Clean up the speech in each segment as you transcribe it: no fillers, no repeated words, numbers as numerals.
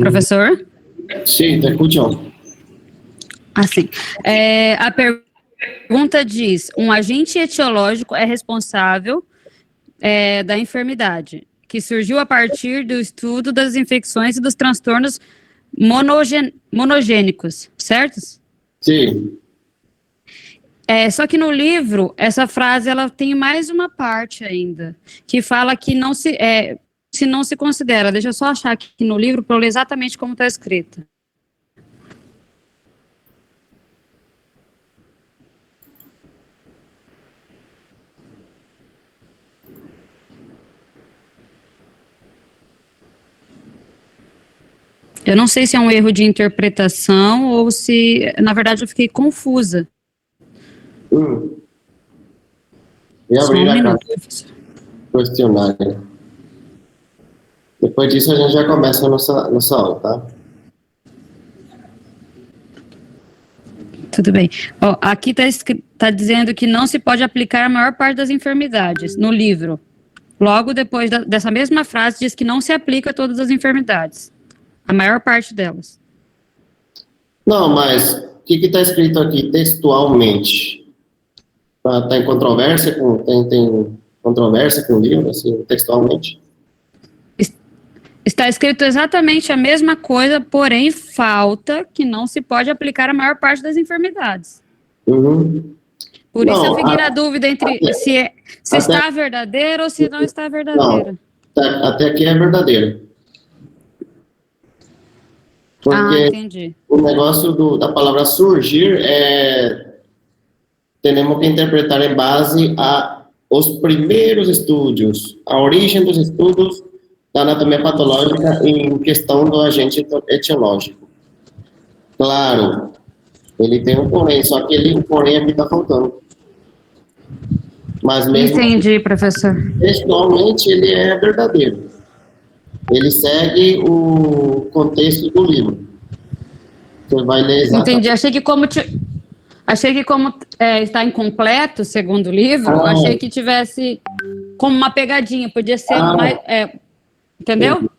Professor? Sim, te escucho. Assim, a pergunta diz, um agente etiológico é responsável da enfermidade, que surgiu a partir do estudo das infecções e dos transtornos monogênicos, certos? Sim. Só que no livro, essa frase ela tem mais uma parte ainda, que fala que se não se considera. Deixa eu só achar aqui no livro para eu ler exatamente como está escrito. Eu não sei se é um erro de interpretação ou se, na verdade, eu fiquei confusa. E Só abrir um a minuto, carta professor. questionário. Depois disso, a gente já começa a nossa aula, tá? Tudo bem. Ó, aqui está dizendo que não se pode aplicar a maior parte das enfermidades no livro. Logo depois dessa mesma frase, diz que não se aplica a todas as enfermidades. A maior parte delas. Não, mas o que está escrito aqui textualmente? Tá em controvérsia tem controvérsia com o livro, assim, textualmente? Está escrito exatamente a mesma coisa, porém falta que não se pode aplicar a maior parte das enfermidades. Uhum. Por isso eu Não, fiquei na dúvida entre se está verdadeiro ou se não está verdadeiro. Não, até aqui é verdadeiro. Porque Entendi. o negócio da palavra surgir temos que interpretar em base a os primeiros estudos, a origem dos estudos da anatomia patológica em questão do agente etiológico. Claro, ele tem um porém, só que o porém aqui está faltando. Mas mesmo Entendi, professor. textualmente ele é verdadeiro. Ele segue o contexto do livro. Você vai ler exatamente. Entendi. Achei que como está incompleto, segundo o livro, achei que tivesse como uma pegadinha, podia ser mais... entendeu?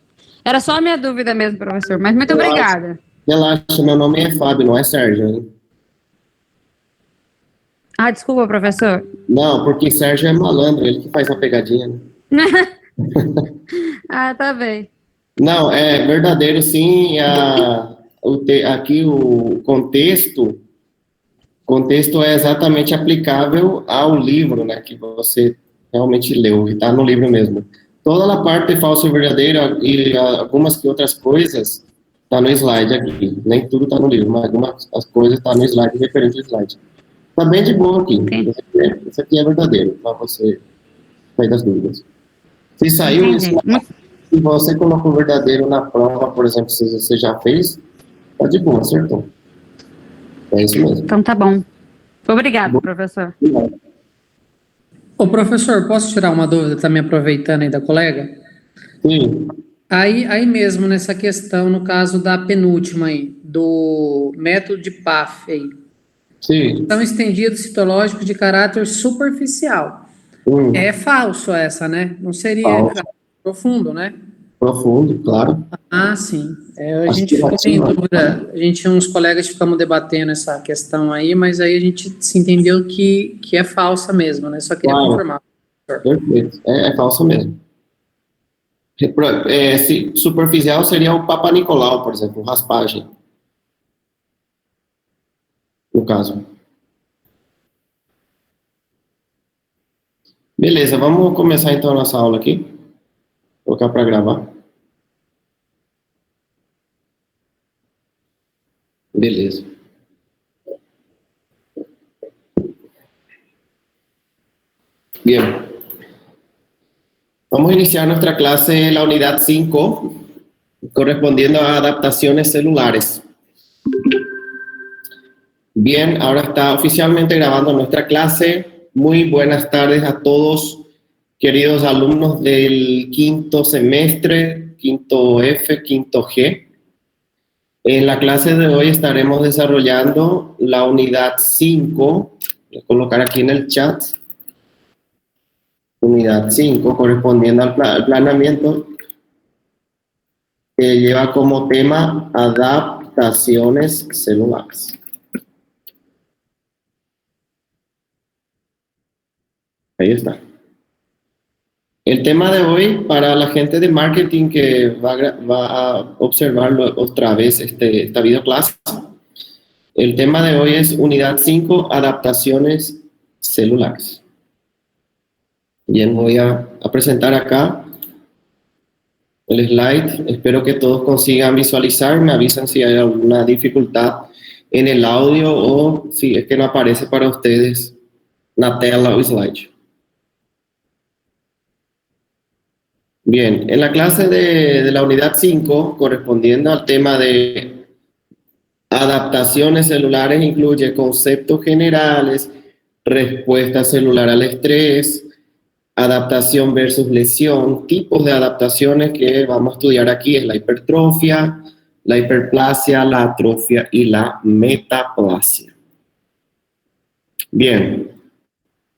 Era só a minha dúvida mesmo, professor, mas muito obrigada. Relaxa, meu nome é Fábio, não é Sérgio, hein? Desculpa, professor. Não, porque Sérgio é malandro, ele que faz uma pegadinha, né? Tá bem. Não, é verdadeiro sim, aqui o contexto é exatamente aplicável ao livro, né, que você realmente leu, e está no livro mesmo. Toda a parte falsa e verdadeira e algumas que outras coisas está no slide aqui. Nem tudo está no livro, mas algumas as coisas estão no slide, referente ao slide. Está bem de boa aqui. Isso aqui é verdadeiro, para você sair das dúvidas. Se saiu isso, se você colocou verdadeiro na prova, por exemplo, se você já fez, tá de boa, acertou. É isso mesmo. Então tá bom. Obrigado, professor. Ô, professor, posso tirar uma dúvida também, aproveitando aí da colega? Sim. Aí mesmo, nessa questão, no caso da penúltima aí, do método de PAF aí. Sim. São estendidos citológicos de caráter superficial. É falso essa, né? Não seria profundo, né? Profundo, claro. Sim. A gente ficou em dúvida. A gente, uns colegas, ficamos debatendo essa questão aí, mas aí a gente se entendeu que é falsa mesmo, né? Só queria confirmar. Perfeito. É falso mesmo. Superficial seria o Papa Nicolau, por exemplo, raspagem. No caso. Beleza, vamos começar então a nossa aula aqui. Vou colocar para gravar. Beleza. Bien. Vamos a iniciar nuestra clase en la unidad 5, correspondiendo a adaptaciones celulares. Bien, ahora está oficialmente grabando nuestra clase. Muy buenas tardes a todos, queridos alumnos del quinto semestre, quinto F, quinto G. En la clase de hoy estaremos desarrollando la unidad 5, voy a colocar aquí en el chat, unidad 5, correspondiendo al planeamiento que lleva como tema adaptaciones celulares. Ahí está. El tema de hoy, para la gente de marketing que va a observarlo otra vez esta videoclase, el tema de hoy es unidad 5, adaptaciones celulares. Bien, voy a presentar acá el slide. Espero que todos consigan visualizar. Me avisan si hay alguna dificultad en el audio o si es que no aparece para ustedes la tela o slide. Bien, en la clase de la unidad 5, correspondiendo al tema de adaptaciones celulares, incluye conceptos generales, respuesta celular al estrés, adaptación versus lesión, tipos de adaptaciones que vamos a estudiar aquí es la hipertrofia, la hiperplasia, la atrofia y la metaplasia. Bien,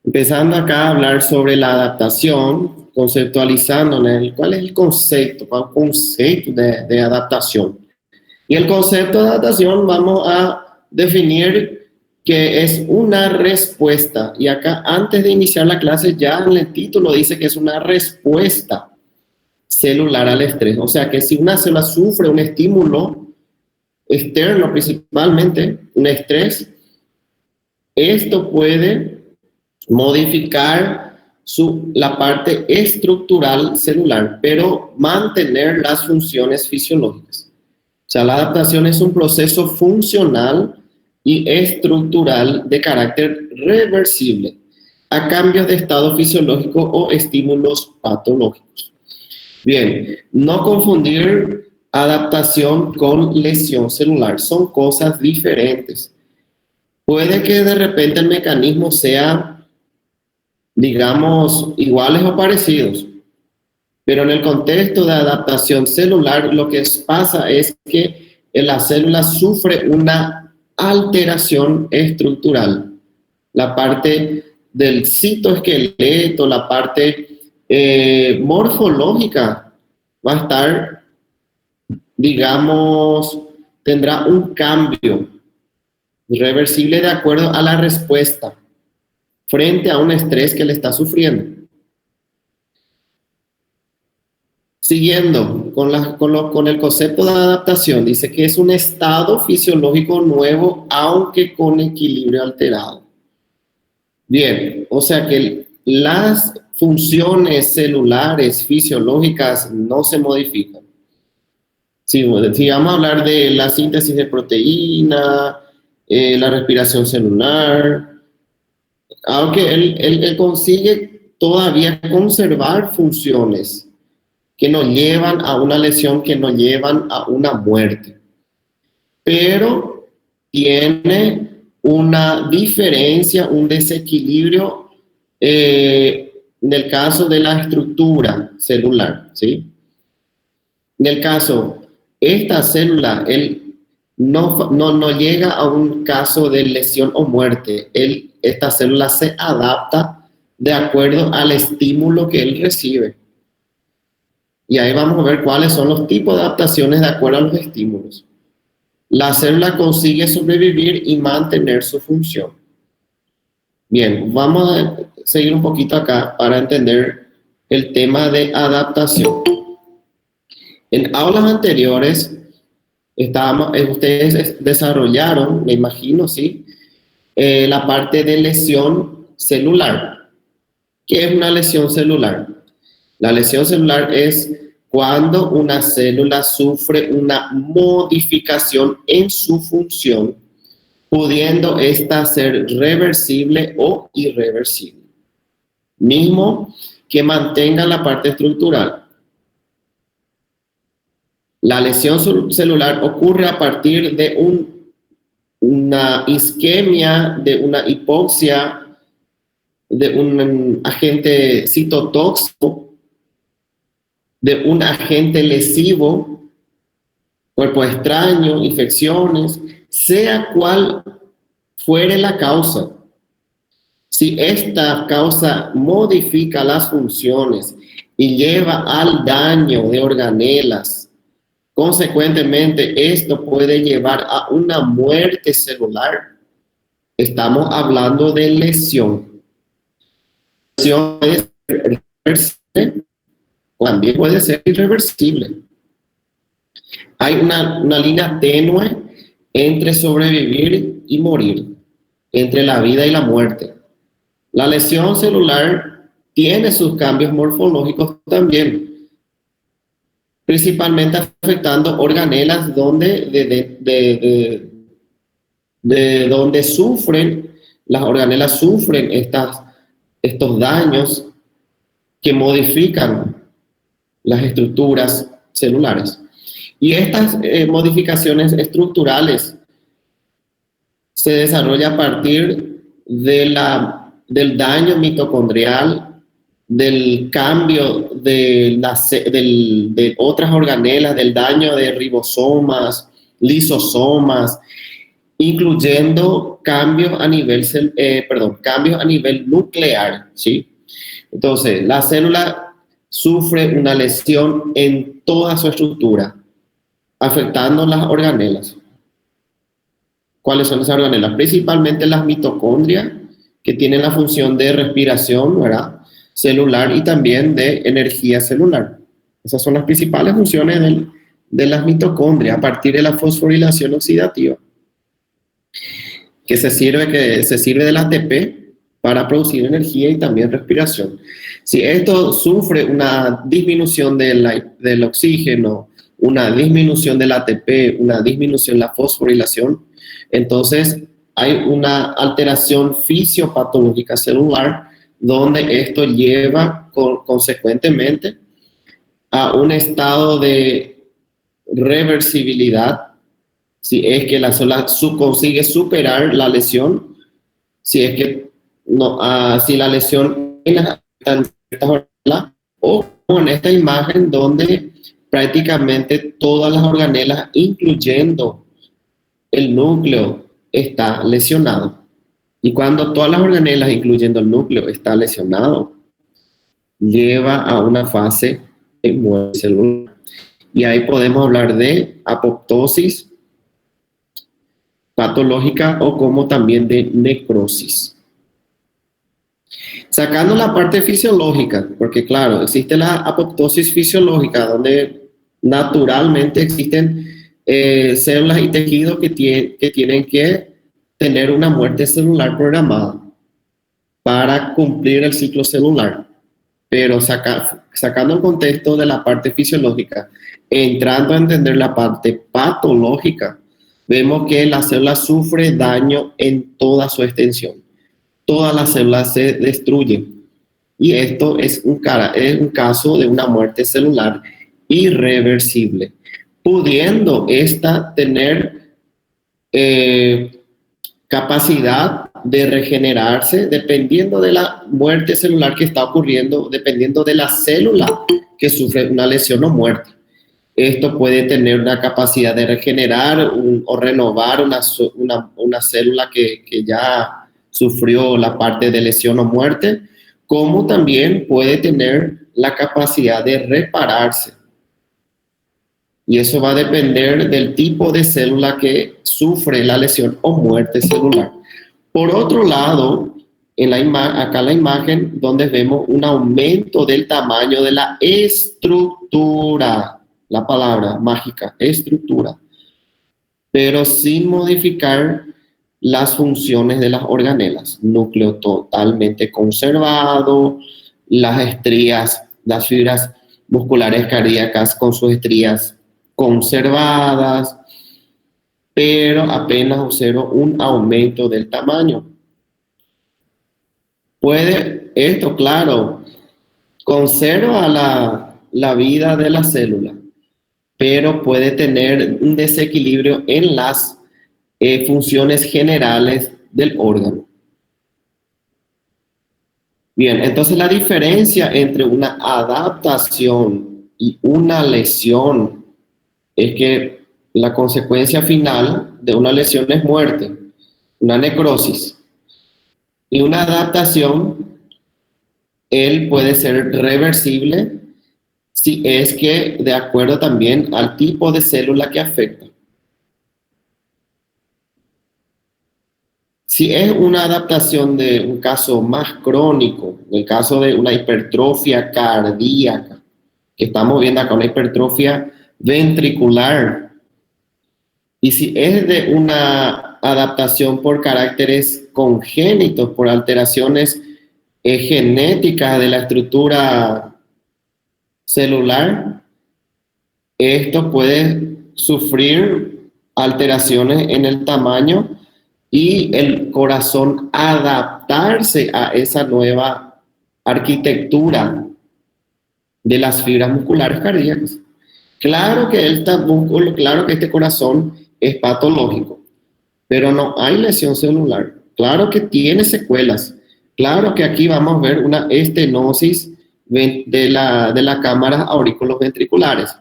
empezando acá a hablar sobre la adaptación, conceptualizando cuál es el concepto, de adaptación. Y el concepto de adaptación vamos a definir que es una respuesta. Y acá, antes de iniciar la clase, ya en el título dice que es una respuesta celular al estrés. O sea, que si una célula sufre un estímulo externo, principalmente un estrés, esto puede modificar la parte estructural celular, pero mantener las funciones fisiológicas. O sea, la adaptación es un proceso funcional y estructural de carácter reversible a cambios de estado fisiológico o estímulos patológicos. Bien, no confundir adaptación con lesión celular, son cosas diferentes. Puede que de repente el mecanismo sea, digamos, iguales o parecidos, pero en el contexto de adaptación celular lo que pasa es que la célula sufre una alteración estructural. La parte del citoesqueleto, la parte morfológica va a estar, digamos, tendrá un cambio reversible de acuerdo a la respuesta frente a un estrés que le está sufriendo. Siguiendo con el concepto de adaptación, dice que es un estado fisiológico nuevo, aunque con equilibrio alterado. Bien, o sea que las funciones celulares fisiológicas no se modifican. Si vamos a hablar de la síntesis de proteína, la respiración celular, aunque él consigue todavía conservar funciones que nos llevan a una lesión, que nos llevan a una muerte. Pero tiene una diferencia, un desequilibrio en el caso de la estructura celular, ¿sí? En el caso, esta célula, él no llega a un caso de lesión o muerte. Esta célula se adapta de acuerdo al estímulo que él recibe. Y ahí vamos a ver cuáles son los tipos de adaptaciones de acuerdo a los estímulos. La célula consigue sobrevivir y mantener su función. Bien, vamos a seguir un poquito acá para entender el tema de adaptación. En aulas anteriores, ustedes desarrollaron, me imagino, ¿sí? La parte de lesión celular. ¿Qué es una lesión celular? La lesión celular es cuando una célula sufre una modificación en su función, pudiendo esta ser reversible o irreversible. Mismo que mantenga la parte estructural. La lesión celular ocurre a partir de una isquemia, de una hipoxia, de un agente citotóxico, de un agente lesivo, cuerpo extraño, infecciones, sea cual fuere la causa. Si esta causa modifica las funciones y lleva al daño de organelas, Consecuentemente, esto puede llevar a una muerte celular. Estamos hablando de lesión. Lesión es reversible, también puede ser irreversible. Hay una línea tenue entre sobrevivir y morir, entre la vida y la muerte. La lesión celular tiene sus cambios morfológicos también, principalmente afectando organelas donde las organelas sufren estos daños que modifican las estructuras celulares. Y estas modificaciones estructurales se desarrollan a partir del daño mitocondrial, del cambio de otras organelas, del daño de ribosomas, lisosomas, incluyendo cambios a nivel nuclear, ¿sí? Entonces, la célula sufre una lesión en toda su estructura, afectando las organelas. ¿Cuáles son esas organelas? Principalmente las mitocondrias, que tienen la función de respiración, ¿verdad?, celular, y también de energía celular. Esas son las principales funciones de las mitocondrias, a partir de la fosforilación oxidativa, que se sirve del ATP para producir energía y también respiración. Si esto sufre una disminución del oxígeno, una disminución del ATP, una disminución de la fosforilación, entonces hay una alteración fisiopatológica celular, donde esto lleva consecuentemente a un estado de reversibilidad, si es que la célula consigue superar la lesión, si es que no, si la lesión está en esta organela, o en esta imagen donde prácticamente todas las organelas, incluyendo el núcleo, está lesionado. Y cuando todas las organelas, incluyendo el núcleo, está lesionado, lleva a una fase de muerte celular. Y ahí podemos hablar de apoptosis patológica o como también de necrosis. Sacando la parte fisiológica, porque claro, existe la apoptosis fisiológica, donde naturalmente existen células y tejidos que tienen que tener una muerte celular programada para cumplir el ciclo celular. Pero sacando el contexto de la parte fisiológica, entrando a entender la parte patológica, vemos que la célula sufre daño en toda su extensión. Todas las células se destruyen. Y esto es un caso de una muerte celular irreversible, pudiendo esta tener capacidad de regenerarse dependiendo de la muerte celular que está ocurriendo, dependiendo de la célula que sufre una lesión o muerte. Esto puede tener una capacidad de regenerar o renovar una célula que ya sufrió la parte de lesión o muerte, como también puede tener la capacidad de repararse. Y eso va a depender del tipo de célula que sufre la lesión o muerte celular. Por otro lado, acá la imagen donde vemos un aumento del tamaño de la estructura, la palabra mágica, estructura, pero sin modificar las funciones de las organelas. Núcleo totalmente conservado, las estrías, las fibras musculares cardíacas con sus estrías conservadas, pero apenas observo un aumento del tamaño. Esto, claro, conserva la vida de la célula, pero puede tener un desequilibrio en las funciones generales del órgano. Bien, entonces la diferencia entre una adaptación y una lesión es que la consecuencia final de una lesión es muerte, una necrosis. Y una adaptación, él puede ser reversible si es que de acuerdo también al tipo de célula que afecta. Si es una adaptación de un caso más crónico, en el caso de una hipertrofia cardíaca, que estamos viendo acá una hipertrofia ventricular, y si es de una adaptación por caracteres congénitos, por alteraciones genéticas de la estructura celular, esto puede sufrir alteraciones en el tamaño y el corazón adaptarse a esa nueva arquitectura de las fibras musculares cardíacas. Claro que este corazón es patológico, pero no hay lesión celular. Claro que tiene secuelas. Claro que aquí vamos a ver una estenosis de la cámara auriculoventriculares.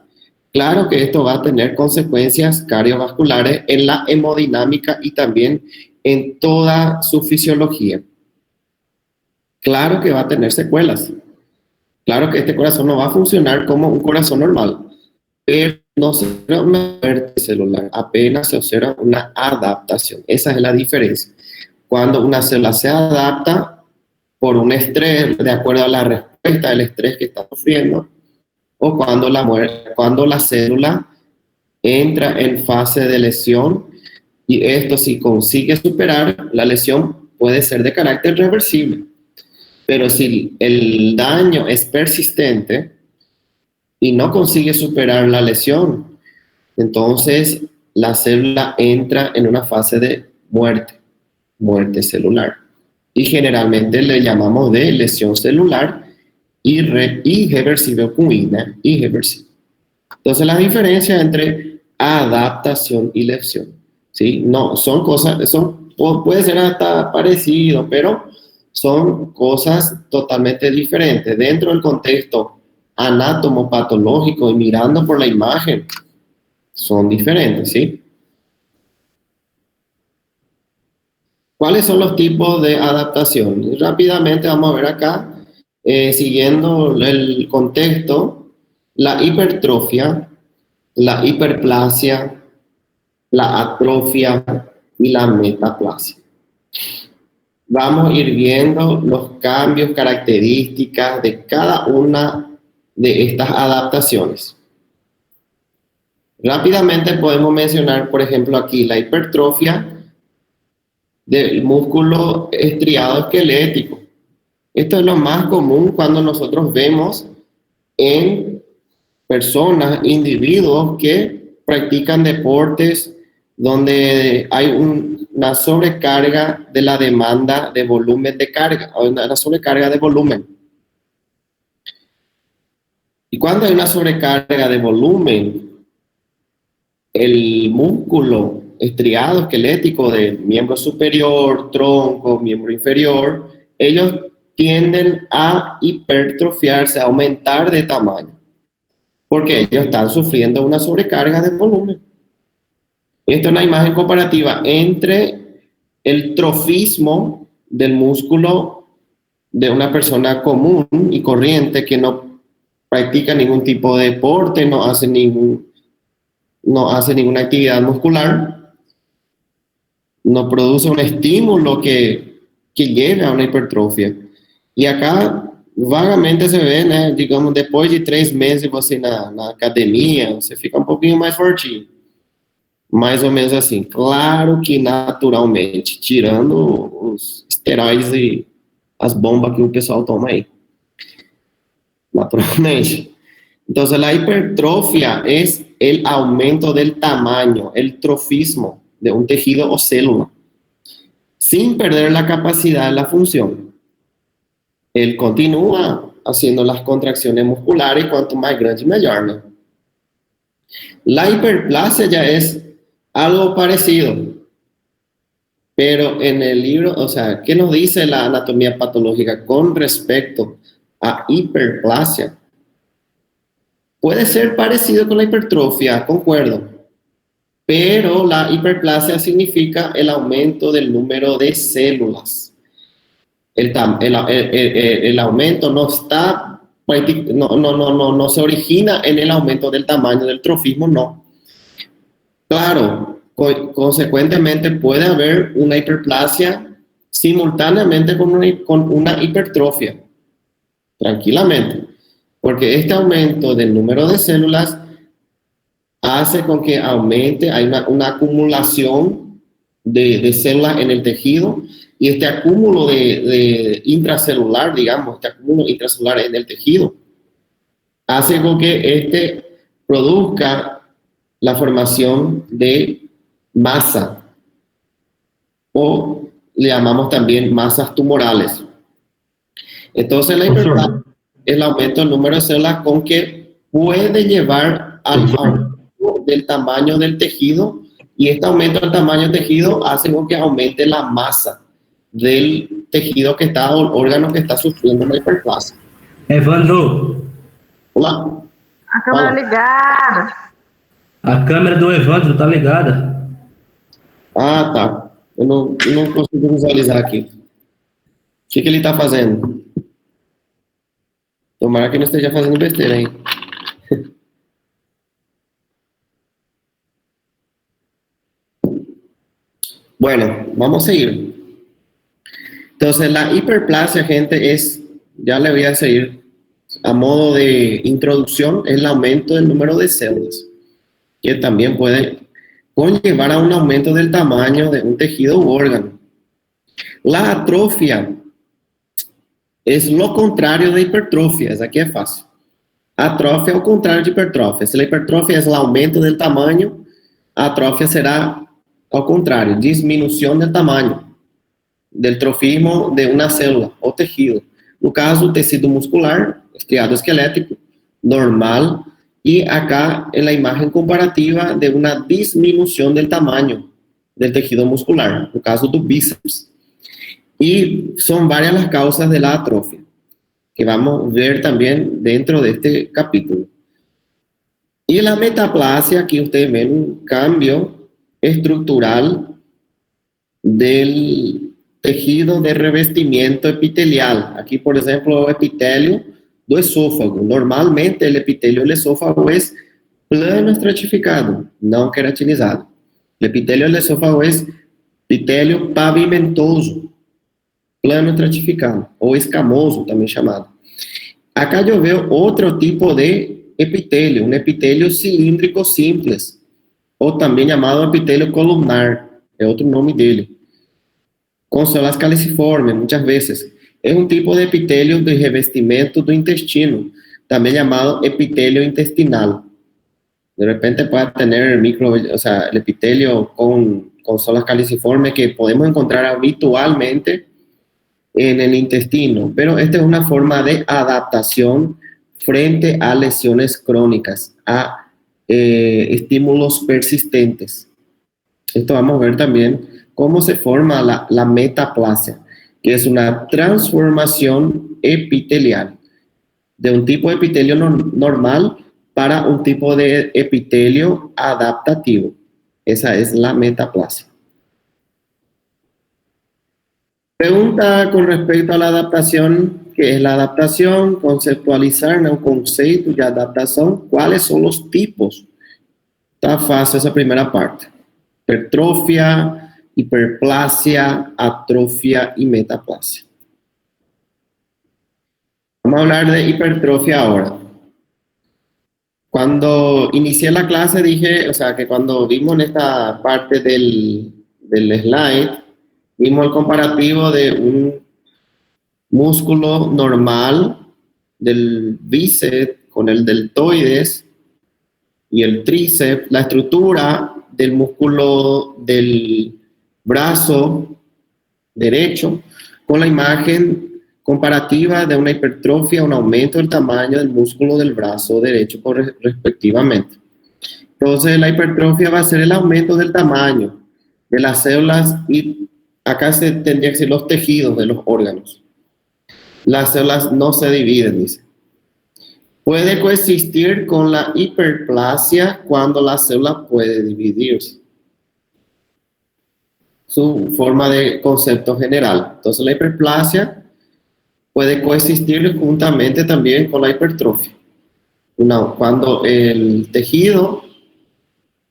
Claro que esto va a tener consecuencias cardiovasculares en la hemodinámica y también en toda su fisiología. Claro que va a tener secuelas. Claro que este corazón no va a funcionar como un corazón normal, pero no se observa una muerte celular, apenas se observa una adaptación. Esa es la diferencia. Cuando una célula se adapta por un estrés, de acuerdo a la respuesta del estrés que está sufriendo, o cuando la célula entra en fase de lesión, y esto si consigue superar la lesión puede ser de carácter reversible. Pero si el daño es persistente y no consigue superar la lesión, entonces la célula entra en una fase de muerte celular. Y generalmente le llamamos de lesión celular irreversible con irreversible. Entonces la diferencia entre adaptación y lesión, ¿sí? No, son cosas, puede ser hasta parecido, pero son cosas totalmente diferentes. Dentro del contexto anatomopatológico y mirando por la imagen, son diferentes, ¿sí? ¿Cuáles son los tipos de adaptación? Rápidamente vamos a ver acá, siguiendo el contexto, la hipertrofia, la hiperplasia, la atrofia y la metaplasia. Vamos a ir viendo los cambios, características de cada una de estas adaptaciones. Rápidamente podemos mencionar, por ejemplo, aquí la hipertrofia del músculo estriado esquelético. Esto es lo más común cuando nosotros vemos en personas, individuos que practican deportes donde hay una sobrecarga de la demanda de volumen de carga, o una sobrecarga de volumen. Y cuando hay una sobrecarga de volumen, el músculo estriado esquelético de miembro superior, tronco, miembro inferior, ellos tienden a hipertrofiarse, a aumentar de tamaño, porque ellos están sufriendo una sobrecarga de volumen. Esta es una imagen comparativa entre el trofismo del músculo de una persona común y corriente que no practica ningún tipo de deporte, no hace ninguna actividad muscular, no produce un estímulo que lleve a una hipertrofia. E acá vagamente se vê, né, digamos, depois de 3 meses você na academia, você fica um pouquinho mais fortinho. Mais ou menos assim. Claro que naturalmente, tirando os esteroides e as bombas que o pessoal toma aí. Naturalmente. Entonces, la hipertrofia es el aumento del tamaño, el trofismo de un tejido o célula, sin perder la capacidad de la función. Él continúa haciendo las contracciones musculares, cuanto más grande, mejor, ¿no? La hiperplasia ya es algo parecido, pero en el libro, o sea, ¿qué nos dice la anatomía patológica con respecto a hiperplasia? Puede ser parecido con la hipertrofia, concuerdo, pero la hiperplasia significa el aumento del número de células. El aumento no está no se origina en el aumento del tamaño del trofismo, no. Claro, consecuentemente puede haber una hiperplasia simultáneamente con una hipertrofia, tranquilamente, porque este aumento del número de células hace con que aumente, hay una acumulación de células en el tejido, y este acúmulo de intracelular, digamos, este acúmulo intracelular en el tejido, hace con que este produzca la formación de masa, o le llamamos también masas tumorales. Entonces la hiperplasia es el aumento del número de células con que puede llevar al aumento del tamaño del tejido, y este aumento del tamaño del tejido hace con que aumente la masa del tejido que está, o órgano que está sufriendo la hiperplasia. Evandro. Olá. A câmera ligada. A câmera do Evandro tá ligada. Ah, tá. Eu não consigo visualizar aqui. O que ele está fazendo? Tomara que não esteja fazendo besteira, hein? Bueno, vamos a seguir. Entonces, la hiperplasia, gente, ya le voy a seguir a modo de introducción, es el aumento del número de células, que también puede conllevar a un aumento del tamaño de un tejido u órgano. La atrofia es lo contrario de hipertrofia, esa aquí es fácil. Atrofia es lo contrario de hipertrofia. Si la hipertrofia es el aumento del tamaño, atrofia será al contrario, disminución del tamaño del trofismo de una célula o tejido. No caso, tecido muscular, estriado esquelético, normal, y acá en la imagen comparativa de una disminución del tamaño del tejido muscular, no caso do bíceps. Y son varias las causas de la atrofia, que vamos a ver también dentro de este capítulo. Y la metaplasia, aquí ustedes ven un cambio estructural del tejido de revestimiento epitelial. Aquí, por ejemplo, el epitelio do esófago. Normalmente, el epitelio del esófago es plano estratificado, no queratinizado. El epitelio del esófago es epitelio pavimentoso, plano estratificado, o escamoso, también llamado. Acá yo veo otro tipo de epitelio, un epitelio cilíndrico simples, o también llamado epitelio columnar, es otro nombre dele, con células caliciformes, muchas veces. Es un tipo de epitelio de revestimento do intestino, también llamado epitelio intestinal. De repente puede tener el epitelio con células caliciformes que podemos encontrar habitualmente en el intestino, pero esta es una forma de adaptación frente a lesiones crónicas, a estímulos persistentes. Esto vamos a ver también cómo se forma la metaplasia, que es una transformación epitelial de un tipo de epitelio normal para un tipo de epitelio adaptativo. Esa es la metaplasia. Pregunta con respecto a la adaptación. ¿Qué es la adaptación? Conceptualizar un concepto de adaptación. ¿Cuáles son los tipos? Está fácil esa primera parte. Hipertrofia, hiperplasia, atrofia y metaplasia. Vamos a hablar de hipertrofia ahora. Cuando inicié la clase dije, que cuando vimos en esta parte del slide, vimos el comparativo de un músculo normal del bíceps con el deltoides y el tríceps, la estructura del músculo del brazo derecho, con la imagen comparativa de una hipertrofia, un aumento del tamaño del músculo del brazo derecho respectivamente. Entonces la hipertrofia va a ser el aumento del tamaño de las células, y acá se tendría que ser los tejidos de los órganos. Las células no se dividen, dice. Puede coexistir con la hiperplasia cuando la célula puede dividirse. Su forma de concepto general. Entonces la hiperplasia puede coexistir juntamente también con la hipertrofia. Cuando el tejido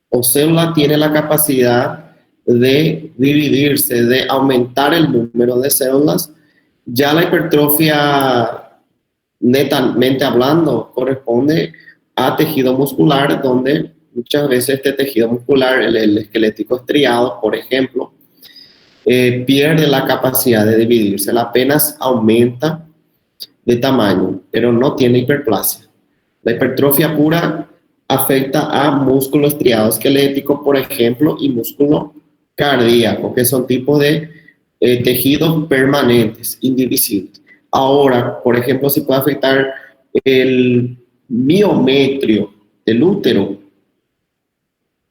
o célula tiene la capacidad de dividirse, de aumentar el número de células, ya la hipertrofia, netamente hablando, corresponde a tejido muscular, donde muchas veces este tejido muscular, el esquelético estriado, por ejemplo, pierde la capacidad de dividirse, él apenas aumenta de tamaño, pero no tiene hiperplasia. La hipertrofia pura afecta a músculo estriado esquelético, por ejemplo, y músculo cardíaco, que son tipos de tejidos permanentes, indivisibles. Ahora, por ejemplo, si puede afectar el miometrio del útero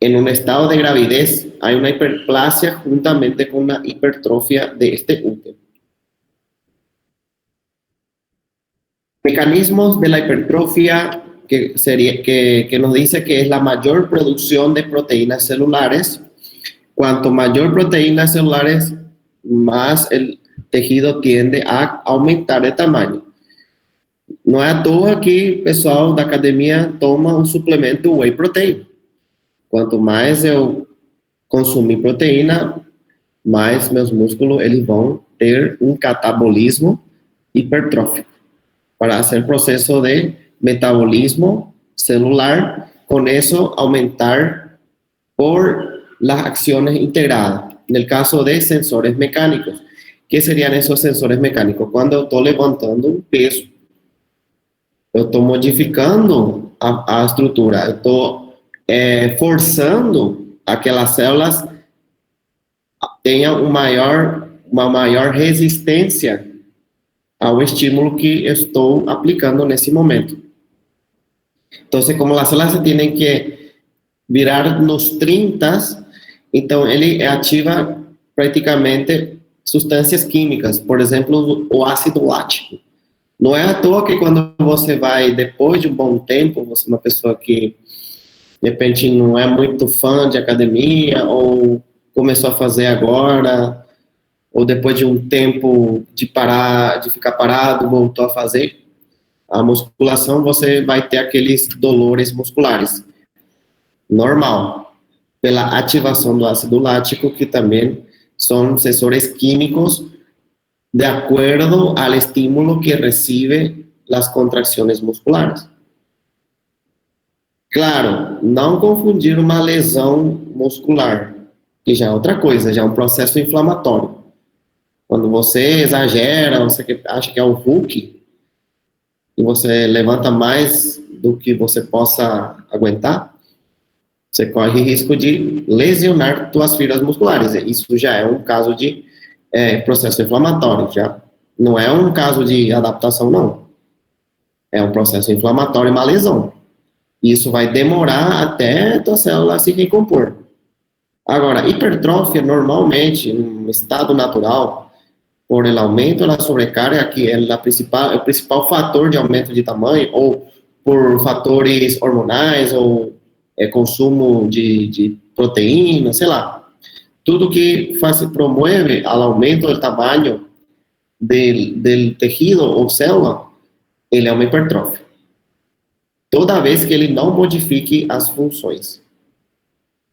en un estado de gravidez, hay una hiperplasia juntamente con una hipertrofia de este útero. Mecanismos de la hipertrofia que nos dice que es la mayor producción de proteínas celulares. Cuanto mayor proteínas celulares, más el tejido tiende a aumentar de tamaño. Não é à toa que o pessoal da academia toma um suplemento whey protein. Quanto mais eu consumir proteína, mais meus músculos eles vão ter um catabolismo hipertrófico para hacer proceso de metabolismo celular, con eso aumentar por las acciones integradas. En el caso de sensores mecánicos, ¿qué serían esos sensores mecánicos? Cuando eu estou levantando um peso, eu estou modificando a estrutura, eu estou forçando aquelas células tenham uma maior resistência ao estímulo que estou aplicando nesse momento. Então, como as células se têm que virar nos 30, então ele ativa praticamente substâncias químicas, por exemplo, o ácido lático. Não é à toa que quando você vai, depois de um bom tempo, você é uma pessoa que, de repente, não é muito fã de academia, ou começou a fazer agora, ou depois de um tempo de ficar parado, voltou a fazer a musculação, você vai ter aqueles dolores musculares. Normal. Pela ativação do ácido lático, que também são sensores químicos de acuerdo al estímulo que recibe las contracciones musculares. Claro, não confundir uma lesão muscular, que já é outra coisa, já é um processo inflamatório. Quando você exagera, você acha que é um Hulk, e você levanta mais do que você possa aguentar, você corre risco de lesionar suas fibras musculares. Isso já é um caso de processo inflamatório, já não é um caso de adaptação, não. É um processo inflamatório, uma lesão. Isso vai demorar até a tua célula se recompor. Agora, hipertrofia, normalmente, no estado natural, por el aumento da sobrecarga, que é o principal fator de aumento de tamanho, ou por fatores hormonais, ou consumo de proteína, sei lá. Tudo que promueve al aumento del tamaño del tejido ou célula, ele é uma hipertrofia. Toda vez que ele não modifique as funções.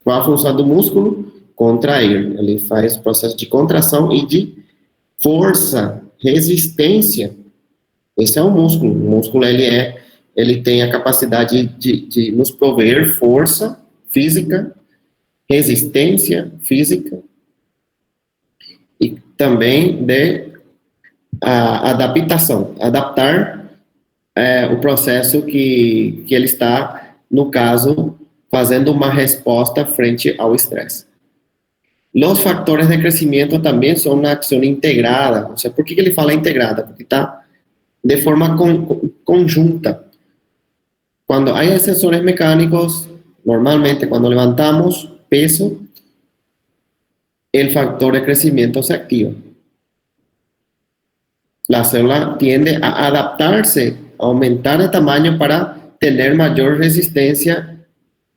Qual a função do músculo? Contrair. Ele faz o processo de contração e de força, resistência. Esse é o músculo. O músculo, ele tem a capacidade de nos prover força física, resistência física e também de adaptação, adaptar o processo que ele está, no caso, fazendo uma resposta frente ao estresse. Os fatores de crescimento também são uma ação integrada. Ou seja, por que ele fala integrada? Porque está de forma conjunta. Quando há sensores mecânicos, normalmente quando levantamos peso, el factor de crecimiento se activa. La célula tiende a adaptarse, a aumentar de tamaño para tener mayor resistencia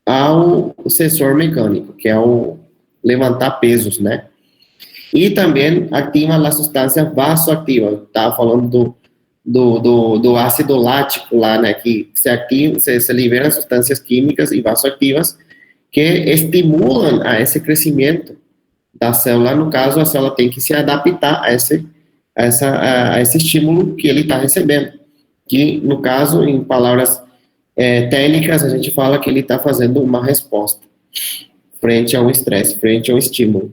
ao sensor mecânico, que é o levantar pesos, né? E também ativa as substâncias vasoativas. Estava falando do ácido lático lá, né, que se liberam substâncias químicas e vasoativas que estimulam a esse crescimento da célula. No caso, a célula tem que se adaptar a esse estímulo que ele está recebendo, que, no caso, em palavras técnicas, a gente fala que ele está fazendo uma resposta frente a um estresse, frente a um estímulo.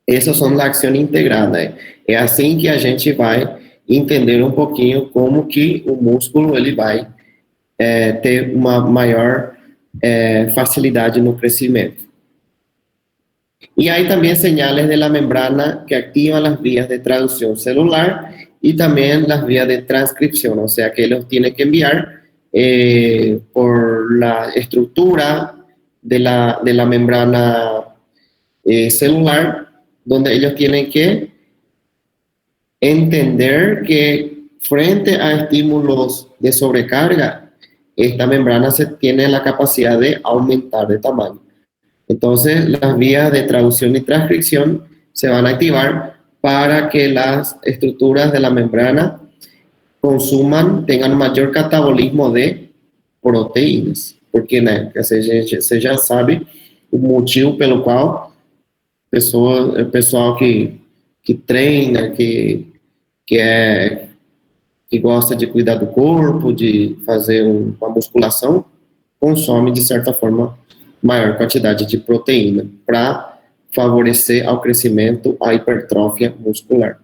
Essas são a ação integrada. É assim que a gente vai entender um pouquinho como que o músculo ele vai ter uma maior facilidade no crescimento. Y hay también señales de la membrana que activan las vías de traducción celular y también las vías de transcripción, o sea que los tiene que enviar por la estructura de la membrana celular, donde ellos tienen que entender que frente a estímulos de sobrecarga, esta membrana tiene la capacidad de aumentar de tamaño. Entonces, las vías de traducción y transcripción se van a activar para que las estructuras de la membrana tengan mayor catabolismo de proteínas. Porque, né, você já sabe o motivo pelo qual o pessoal que treina, que gosta de cuidar do corpo, de fazer uma musculação, consome, de certa forma, maior quantidade de proteína para favorecer ao crescimento, a hipertrofia muscular.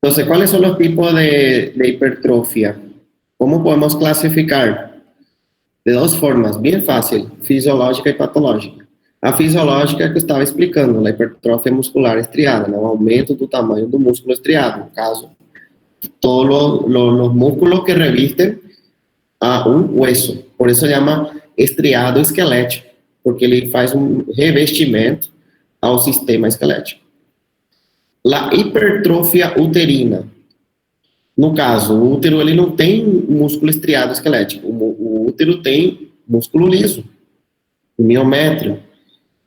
Entonces, ¿cuáles son los tipos de hipertrofia? ¿Cómo podemos clasificar? De dos formas, bien fácil, fisiológica y patológica. A fisiológica que eu estava explicando, a hipertrofia muscular estriada, né? O aumento do tamanho do músculo estriado, no caso, todos os músculos que revisten a um hueso. Por isso se chama estriado esquelético, porque ele faz um revestimento ao sistema esquelético. A hipertrofia uterina. No caso, o útero ele não tem músculo estriado esquelético. O útero tem músculo liso, o miométrio.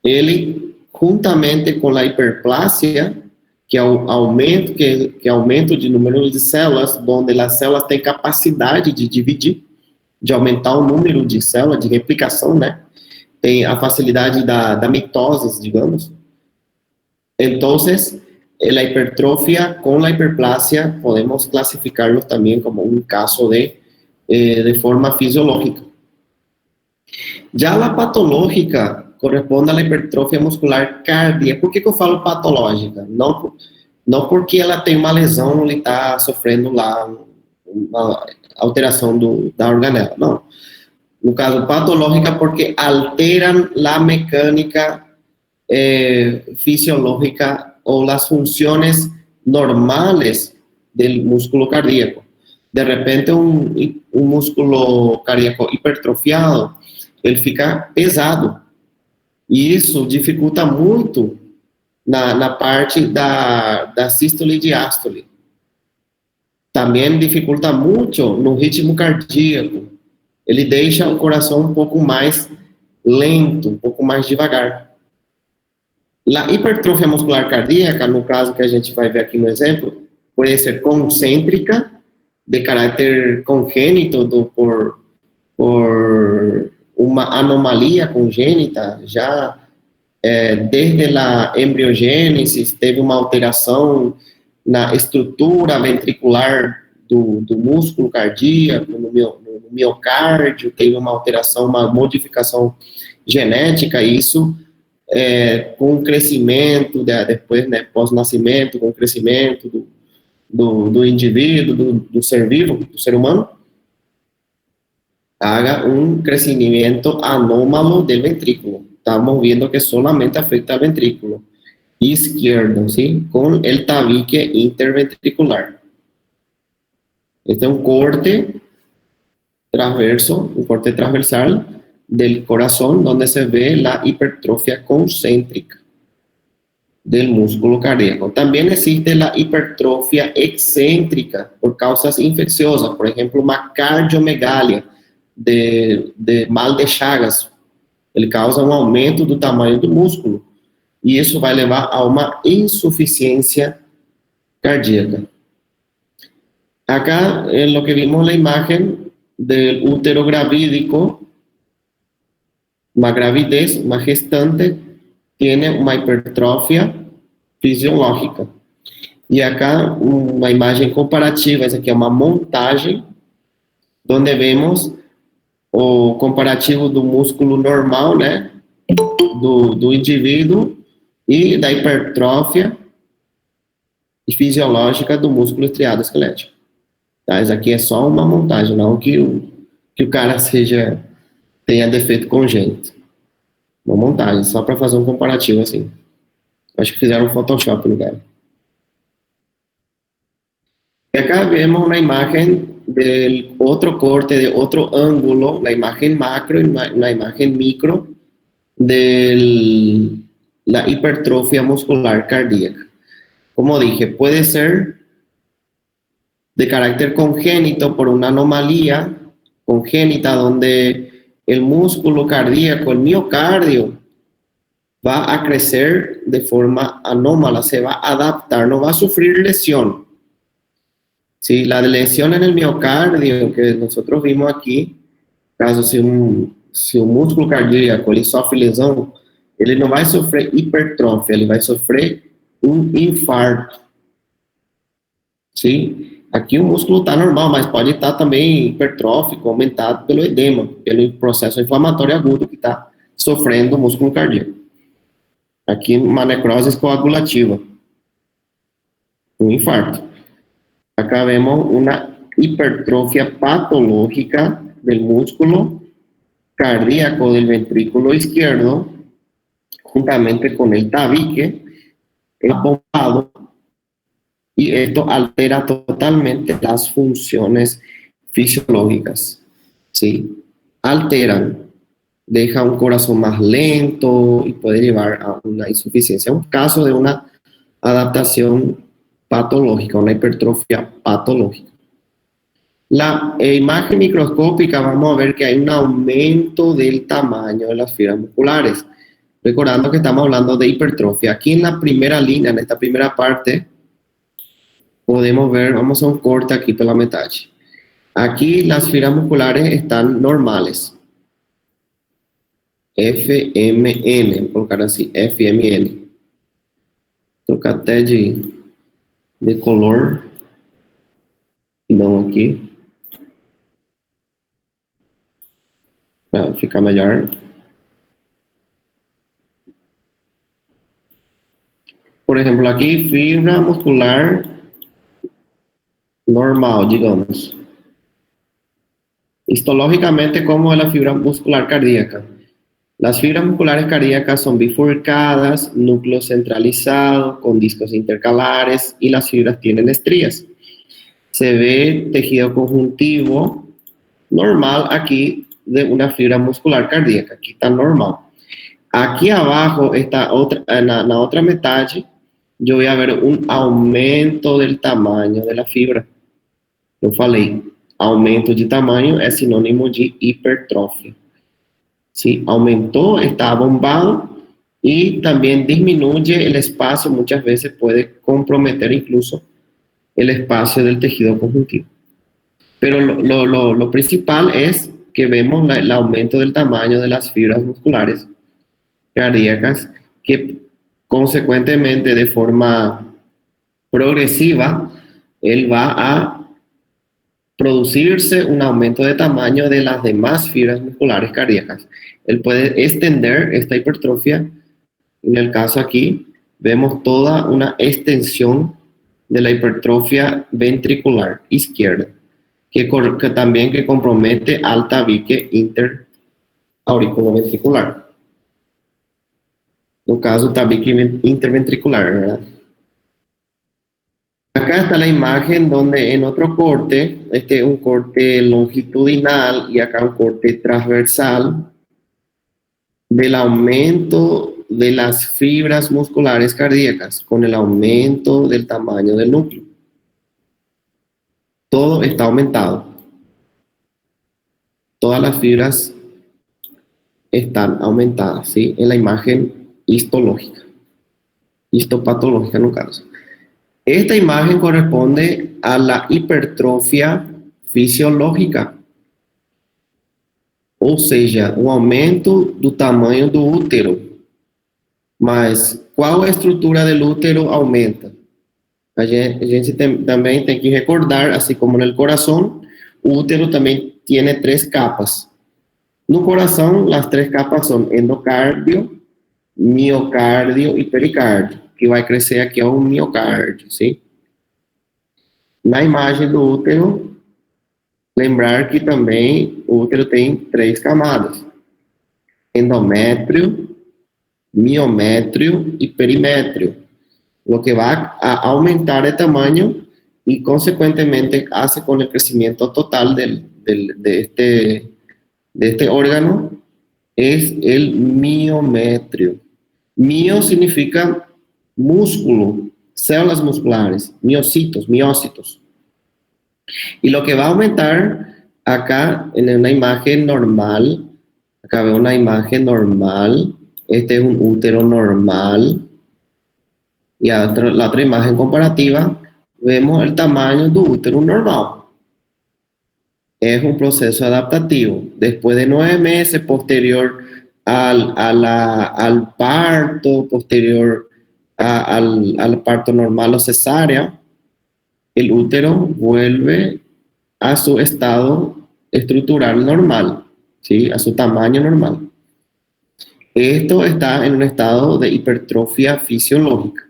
Ele, juntamente com a hiperplásia, que é o aumento, que é aumento de número de células, onde as células têm capacidade de dividir, de aumentar o número de células, de replicação, né? Tem a facilidade da mitose, digamos. Então, a hipertrofia com a hiperplasia podemos classificá-los também como um caso de forma fisiológica. Já a patológica corresponde à hipertrofia muscular cardíaca. Por que eu falo patológica? Não porque ela tem uma lesão, ele está sofrendo lá uma alteração da organela, não. No caso, patológica porque alteram a mecânica fisiológica ou as funções normales do músculo cardíaco. De repente, um músculo cardíaco hipertrofiado, ele fica pesado. E isso dificulta muito na parte da sístole e diástole. Também dificulta muito no ritmo cardíaco. Ele deixa o coração um pouco mais lento, um pouco mais devagar. A hipertrofia muscular cardíaca, no caso que a gente vai ver aqui no exemplo, pode ser concêntrica, de caráter congênito, por uma anomalia congênita, já desde a embriogênese, teve uma alteração na estrutura ventricular do músculo cardíaco, no miocárdio, teve uma alteração, uma modificação genética, e isso com o crescimento, depois, né, pós-nascimento, com o crescimento do indivíduo, do ser vivo, do ser humano, haga um crescimento anômalo do ventrículo. Estamos vendo que solamente afeta o ventrículo izquierdo, ¿sí? Con el tabique interventricular. Este es un corte transverso, un corte transversal del corazón, donde se ve la hipertrofia concéntrica del músculo cardíaco. También existe la hipertrofia excéntrica por causas infecciosas, por ejemplo, una cardiomegalia de mal de Chagas. Ele causa aumento do tamanho do músculo. E isso vai levar a uma insuficiência cardíaca. Acá, en lo que vimos la imagen del útero gravídico, una gravidez, una gestante, tiene una hipertrofia fisiológica. E acá uma imagem comparativa, essa aqui é uma montagem, onde vemos o comparativo do músculo normal, né, do indivíduo e da hipertrofia fisiológica do músculo estriado esquelético. Tá? Isso aqui é só uma montagem, não que o cara tenha defeito congênito. Uma montagem, só para fazer um comparativo assim. Acho que fizeram um Photoshop no cara. Y acá vemos una imagen del otro corte, de otro ángulo, la imagen macro y la imagen micro de la hipertrofia muscular cardíaca. Como dije, puede ser de carácter congénito por una anomalía congénita donde el músculo cardíaco, el miocardio, va a crecer de forma anómala, se va a adaptar, no va a sufrir lesión. Sí, la lesión en el miocardio que nosotros vimos aquí, caso se um músculo cardíaco ele sofre lesão, ele não vai sofrer hipertrofia, ele vai sofrer um infarto. Sim, aqui o músculo está normal, mas pode estar também hipertrófico, aumentado pelo edema, pelo processo inflamatório agudo que está sofrendo o músculo cardíaco. Aqui uma necrose coagulativa, um infarto. Acá vemos una hipertrofia patológica del músculo cardíaco del ventrículo izquierdo, juntamente con el tabique, el bombado, y esto altera totalmente las funciones fisiológicas, ¿sí? Alteran, deja un corazón más lento y puede llevar a una insuficiencia. Un caso de una adaptación patológica, una hipertrofia patológica. La imagen microscópica vamos a ver que hay un aumento del tamaño de las fibras musculares. Recordando que estamos hablando de hipertrofia. Aquí en la primera línea, en esta primera parte, podemos ver, vamos a un corte aquí por la mitad. Aquí las fibras musculares están normales. FMN, colocar así, FMN. Trocar até de color, não aqui, para ficar melhor. Por ejemplo, aquí fibra muscular normal, digamos. Histológicamente, como es la fibra muscular cardíaca. Las fibras musculares cardíacas son bifurcadas, núcleo centralizado, con discos intercalares y las fibras tienen estrías. Se ve tejido conjuntivo normal aquí de una fibra muscular cardíaca. Aquí está normal. Aquí abajo, en la otra mitad, yo voy a ver un aumento del tamaño de la fibra. Yo falei, aumento de tamaño es sinónimo de hipertrofia. ¿Sí? Aumentó, está bombado y también disminuye el espacio, muchas veces puede comprometer incluso el espacio del tejido conjuntivo. Pero lo principal es que vemos el aumento del tamaño de las fibras musculares cardíacas que consecuentemente de forma progresiva él va a producirse un aumento de tamaño de las demás fibras musculares cardíacas. Él puede extender esta hipertrofia. En el caso aquí, vemos toda una extensión de la hipertrofia ventricular izquierda, que también compromete al tabique interauriculoventricular. No caso, tabique interventricular, ¿verdad? Acá está la imagen donde en otro corte, este es un corte longitudinal y acá un corte transversal del aumento de las fibras musculares cardíacas con el aumento del tamaño del núcleo. Todo está aumentado. Todas las fibras están aumentadas, ¿sí? En la imagen histológica, histopatológica en un caso. Esta imagen corresponde a la hipertrofia fisiológica, ou seja, um aumento do tamanho do útero. Mas qual a estrutura do útero aumenta? A gente também tem que recordar, assim como no coração, o útero também tem 3 capas. No coração, as 3 capas são endocárdio, miocárdio e pericárdio, que vai crescer aqui ao miocárdio, sim? Na imagem do útero, lembrar que também o útero tem 3 camadas: endométrio, miométrio y perimetrio, lo que va a aumentar el tamaño y consecuentemente hace con el crecimiento total de este órgano es el miometrio. Mio significa músculo, células musculares, miocitos. Y lo que va a aumentar acá en una imagen normal, acá veo una imagen normal. Este es un útero normal. Y la otra imagen comparativa, vemos el tamaño del útero normal. Es un proceso adaptativo. Después de 9 meses, posterior al parto, posterior al parto normal o cesárea, el útero vuelve a su estado estructural normal, ¿sí? A su tamaño normal. Esto está en un estado de hipertrofia fisiológica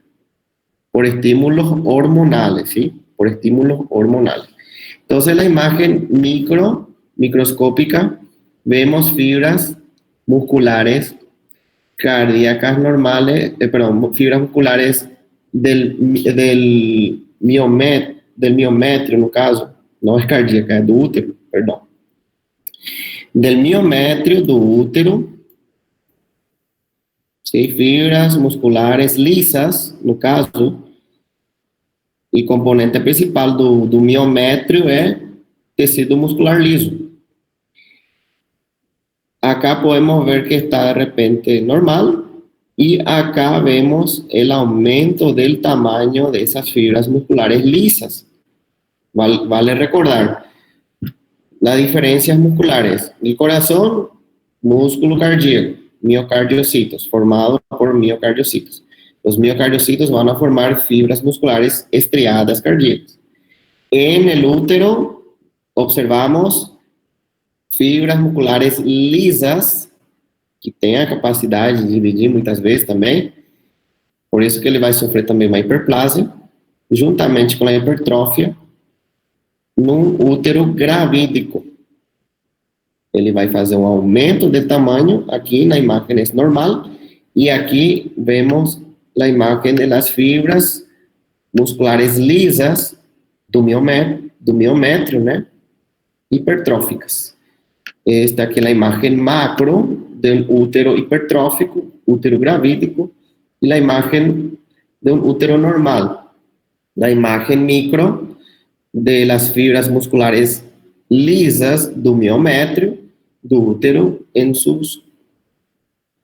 por estímulos hormonales, ¿sí? Por estímulos hormonales. Entonces, la imagen microscópica, vemos fibras musculares cardíacas normales, fibras musculares del miométrio, no caso, no es cardíaca, es do útero, perdón. Del miométrio do útero, ¿sí? Fibras musculares lisas, no caso, y componente principal do miométrio é tecido muscular liso. Acá podemos ver que está de repente normal, y acá vemos el aumento del tamaño de esas fibras musculares lisas. Vale recordar las diferencias musculares. El corazón, músculo cardíaco, miocardiocitos, formado por miocardiocitos. Los miocardiocitos van a formar fibras musculares estriadas cardíacas. En el útero observamos fibras musculares lisas, que têm a capacidade de dividir muitas vezes também, por isso que ele vai sofrer também uma hiperplasia, juntamente com a hipertrófia, no útero gravídico. Ele vai fazer um aumento de tamanho, aqui na imagem é normal, e aqui vemos a imagem das fibras musculares lisas do miométrio, né? Hipertróficas. Esta aqui é a imagem macro del útero hipertrófico, útero gravídico, y la imagen de un útero normal. La imagen micro de las fibras musculares lisas do miométrio, do útero, en sus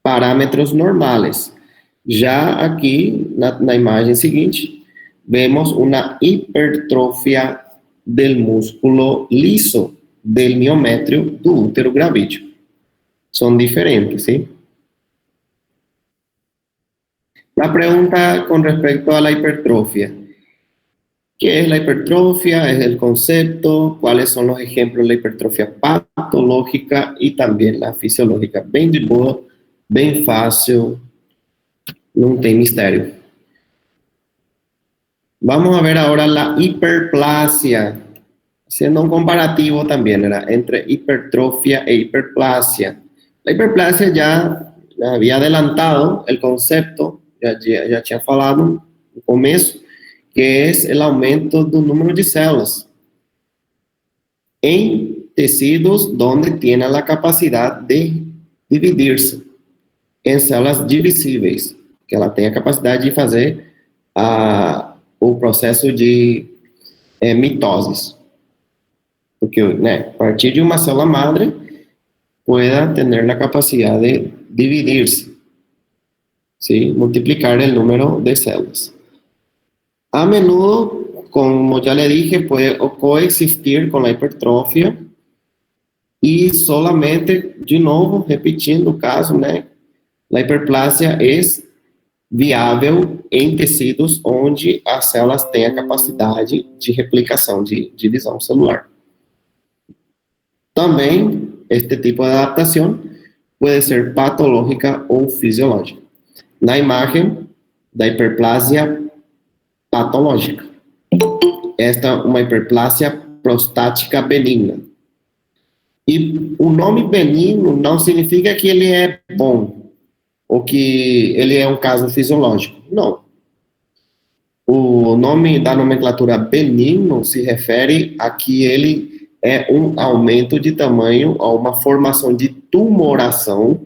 parámetros normales. Já aqui, na imagem seguinte, vemos uma hipertrofia del músculo liso del miométrio do útero gravídico. Son diferentes, ¿sí? La pregunta con respecto a la hipertrofia. ¿Qué es la hipertrofia? Es el concepto. ¿Cuáles son los ejemplos de la hipertrofia patológica y también la fisiológica? Bem de boa, bem fácil, não tem mistério. Vamos a ver ahora la hiperplasia, haciendo un comparativo también, ¿verdad? Entre hipertrofia e hiperplasia. La hiperplasia ya había adelantado el concepto, ya tinha falado no começo, que es el aumento del número de células en tecidos donde tiene la capacidad de dividirse en células divisíveis, que ela tem a capacidade de fazer o processo de mitoses. Porque, né, a partir de uma célula madre, pueda tener la capacidad de dividirse, ¿sí? Multiplicar el número de células. A menudo, como ya le dije, puede coexistir con la hipertrofia y solamente, de novo, repetindo o caso, né? A hiperplasia é viável em tecidos onde as células têm a capacidade de replicação, de divisão celular. Também, este tipo de adaptação pode ser patológica ou fisiológica. Na imagem da hiperplasia patológica. Esta é uma hiperplasia prostática benigna. E o nome benigno não significa que ele é bom, ou que ele é um caso fisiológico. Não. O nome da nomenclatura benigno se refere a que ele é um aumento de tamanho, ou uma formação de tumoração,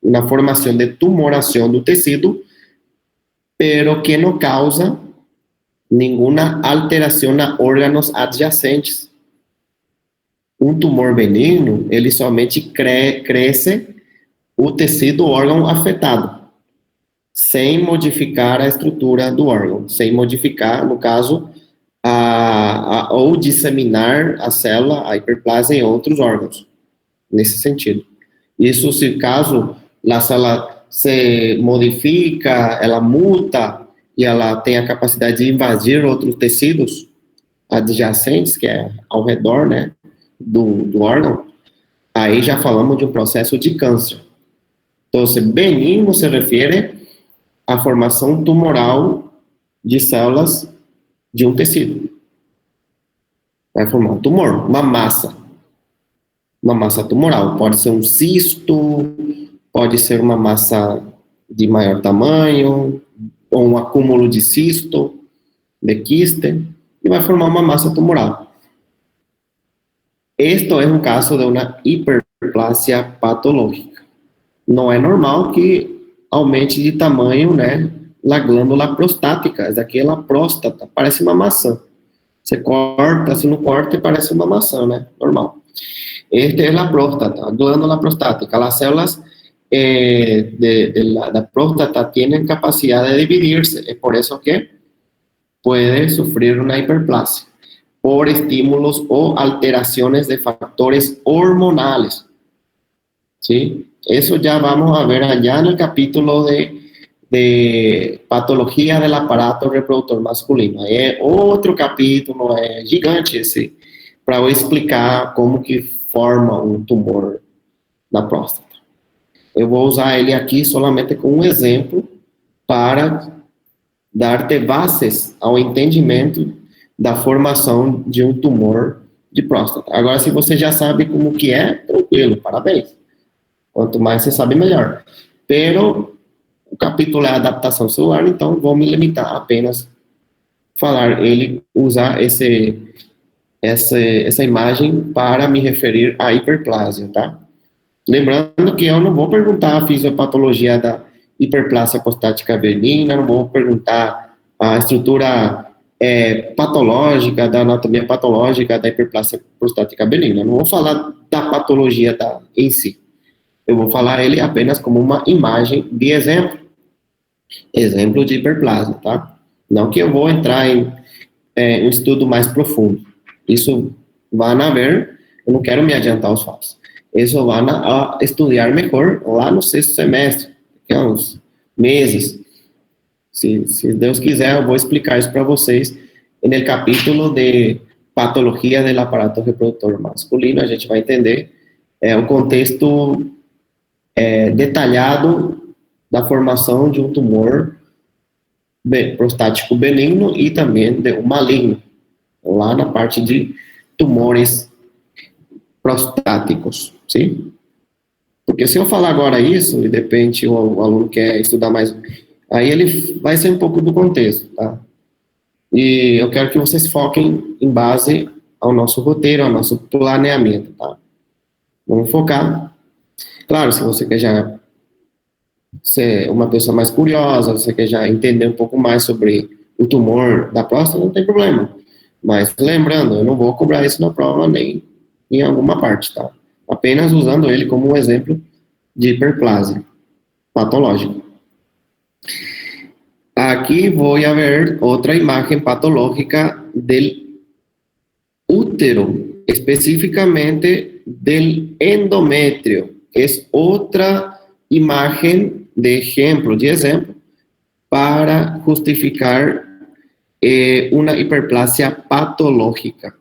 uma formação de tumoração do tecido, pero que não causa nenhuma alteração a órgãos adjacentes. Um tumor benigno, ele somente cresce o tecido órgão afetado, sem modificar a estrutura do órgão, sem modificar, no caso, ou disseminar a célula, a hiperplasia, em outros órgãos, nesse sentido. Isso, se caso a célula se modifica, ela muta, e ela tem a capacidade de invadir outros tecidos adjacentes, que é ao redor, né, do órgão, aí já falamos de um processo de câncer. Então, benigno se refere à formação tumoral de células de um tecido. Vai formar um tumor, uma massa tumoral. Pode ser um cisto, pode ser uma massa de maior tamanho, ou um acúmulo de cisto, de quiste, e vai formar uma massa tumoral. Este é um caso de uma hiperplasia patológica. Não é normal que aumente de tamanho, né, a glândula prostática, essa aqui é a próstata, parece uma maçã. Você corta, se não corta, parece uma maçã, né, normal. Esta é a próstata, a glândula prostática. As células da próstata têm capacidade de dividir-se, é por isso que pode sofrer uma hiperplasia por estímulos ou alterações de fatores hormonais. ¿Sí? Eso ya vamos a ver allá en el capítulo de patología del aparato reproductor masculino. É outro capítulo, é gigante esse, para eu explicar como que forma um tumor na próstata. Eu vou usar ele aqui solamente como um exemplo para dar-te bases ao entendimento da formação de um tumor de próstata. Agora, se você já sabe como que é, tranquilo, parabéns. Quanto mais você sabe, melhor. Pero o capítulo é adaptação celular, então vou me limitar apenas falar usar essa imagem para me referir à hiperplasia, tá? Lembrando que eu não vou perguntar a fisiopatologia da hiperplasia prostática benigna, não vou perguntar a estrutura patológica, da anatomia patológica da hiperplasia prostática benigna. Não vou falar da patologia em si. Eu vou falar ele apenas como uma imagem de exemplo de hiperplasia, tá? Não que eu vou entrar em um estudo mais profundo. Isso vai haver, eu não quero me adiantar aos fatos. Isso vai a estudar melhor lá no 6º semestre, que é uns meses. Se Deus quiser, eu vou explicar isso para vocês no capítulo de patologia do aparato reprodutor masculino. A gente vai entender o contexto detalhado da formação de um tumor prostático benigno e também de um maligno, lá na parte de tumores prostáticos, sim? Porque se eu falar agora isso, e de repente o aluno quer estudar mais, aí ele vai ser um pouco do contexto, tá? E eu quero que vocês foquem em base ao nosso roteiro, ao nosso planeamento, tá? Vamos focar. Claro, se você quer já ser uma pessoa mais curiosa, você quer já entender um pouco mais sobre o tumor da próstata, não tem problema. Mas lembrando, eu não vou cobrar isso na prova nem em alguma parte, tá? Apenas usando ele como um exemplo de hiperplasia patológica. A Aquí voy a ver otra imagen patológica del útero, específicamente del endometrio. Es otra imagen de ejemplo, para justificar una hiperplasia patológica.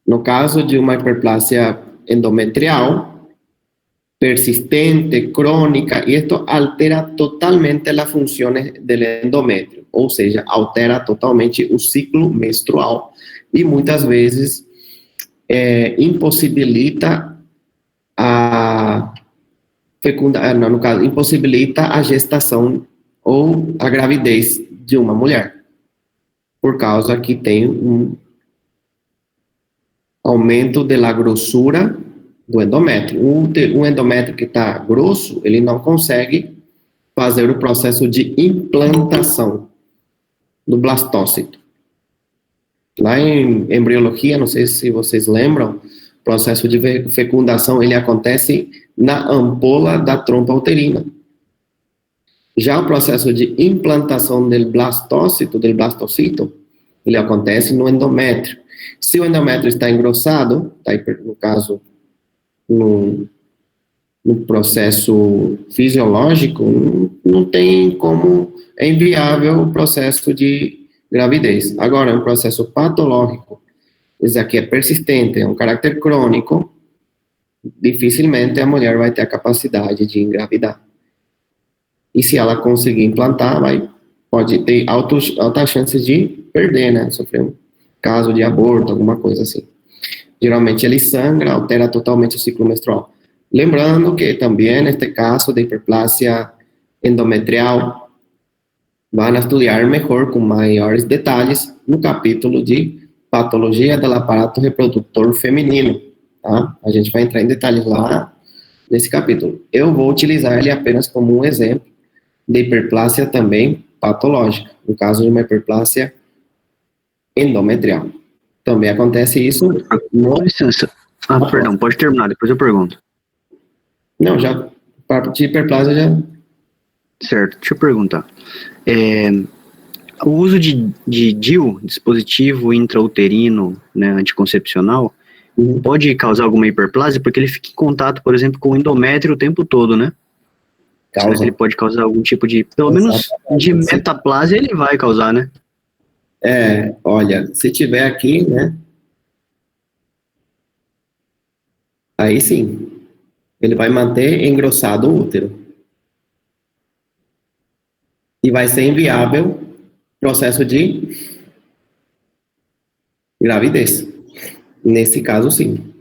No caso de uma hiperplasia endometrial, persistente, crónica, y esto altera totalmente las funciones del endometrio, ou seja, altera totalmente o ciclo menstrual e muitas vezes impossibilita a fecundação, no caso, impossibilita a gestação ou a gravidez de uma mulher, por causa que tem aumento da grossura do endométrio. Um endométrio que está grosso, ele não consegue fazer o processo de implantação do blastócito. Lá em embriologia, não sei se vocês lembram, o processo de fecundação, ele acontece na ampola da trompa uterina. Já o processo de implantação do blastocito, ele acontece no endométrio. Se o endométrio está engrossado, no caso, no processo fisiológico, não tem como, é inviável o processo de gravidez. Agora, um processo patológico, isso aqui é persistente, é um caráter crônico, dificilmente a mulher vai ter a capacidade de engravidar. E se ela conseguir implantar, pode ter altas chances de perder, né? Sofrer um caso de aborto, alguma coisa assim. Geralmente ele sangra, altera totalmente o ciclo menstrual. Lembrando que também, neste caso de hiperplasia endometrial, vão estudar melhor, com maiores detalhes, no capítulo de patologia do aparato reprodutor feminino, tá? A gente vai entrar em detalhes lá nesse capítulo. Eu vou utilizar ele apenas como um exemplo de hiperplasia também patológica, no caso de uma hiperplasia endometrial. Também acontece isso no... Com licença. Perdão, pode terminar, depois eu pergunto. Não, já, para de hiperplasia já... Certo, deixa eu perguntar. O uso de DIU, dispositivo intrauterino, né, anticoncepcional, pode causar alguma hiperplasia? Porque ele fica em contato, por exemplo, com o endométrio o tempo todo, né? Será que ele pode causar algum tipo de, pelo menos de metaplasia ele vai causar, né? Olha, se tiver aqui, né, aí sim, ele vai manter engrossado o útero. E vai ser inviável processo de gravidez. Nesse caso, sim.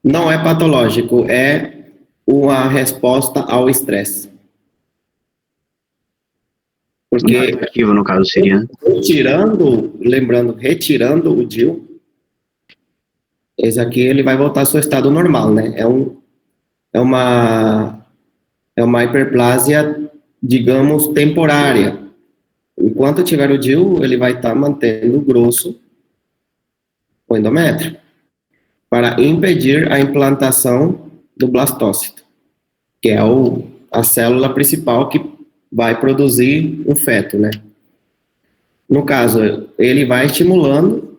Não é patológico, é uma resposta ao estresse. Porque, ativo, no caso, seria, né? retirando o DIU, esse aqui ele vai voltar ao seu estado normal, né? É uma hiperplasia, digamos, temporária. Enquanto tiver o DIU, ele vai estar mantendo grosso o endométrio, para impedir a implantação do blastócito, que é a célula principal que vai produzir um feto, né? No caso, ele vai estimulando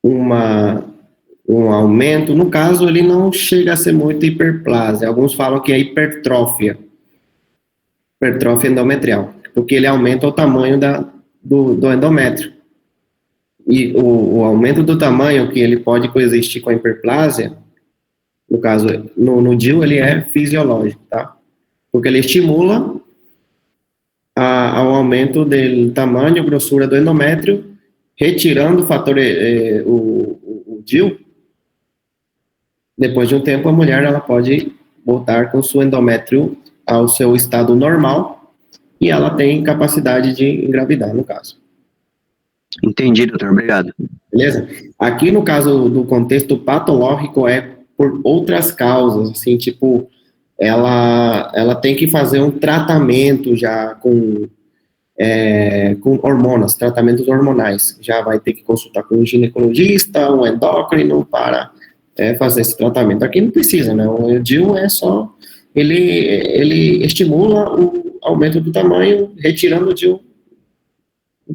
um aumento. No caso, ele não chega a ser muito hiperplasia. Alguns falam que é hipertrófia endometrial, porque ele aumenta o tamanho do endométrio. E o aumento do tamanho, que ele pode coexistir com a hiperplasia, no caso, no DIU, ele é fisiológico, tá? Porque ele estimula ao aumento do tamanho, grossura do endométrio, retirando o fator, o DIU. Depois de um tempo, a mulher ela pode voltar com o seu endométrio ao seu estado normal e ela tem capacidade de engravidar, no caso. Entendi, doutor, obrigado. Beleza? Aqui, no caso do contexto patológico, é por outras causas, assim, tipo, ela tem que fazer um tratamento já com hormonas, tratamentos hormonais. Já vai ter que consultar com um ginecologista, um endócrino, para fazer esse tratamento. Aqui não precisa, né? O DIU é só, ele estimula aumento do tamanho, retirando o DIU.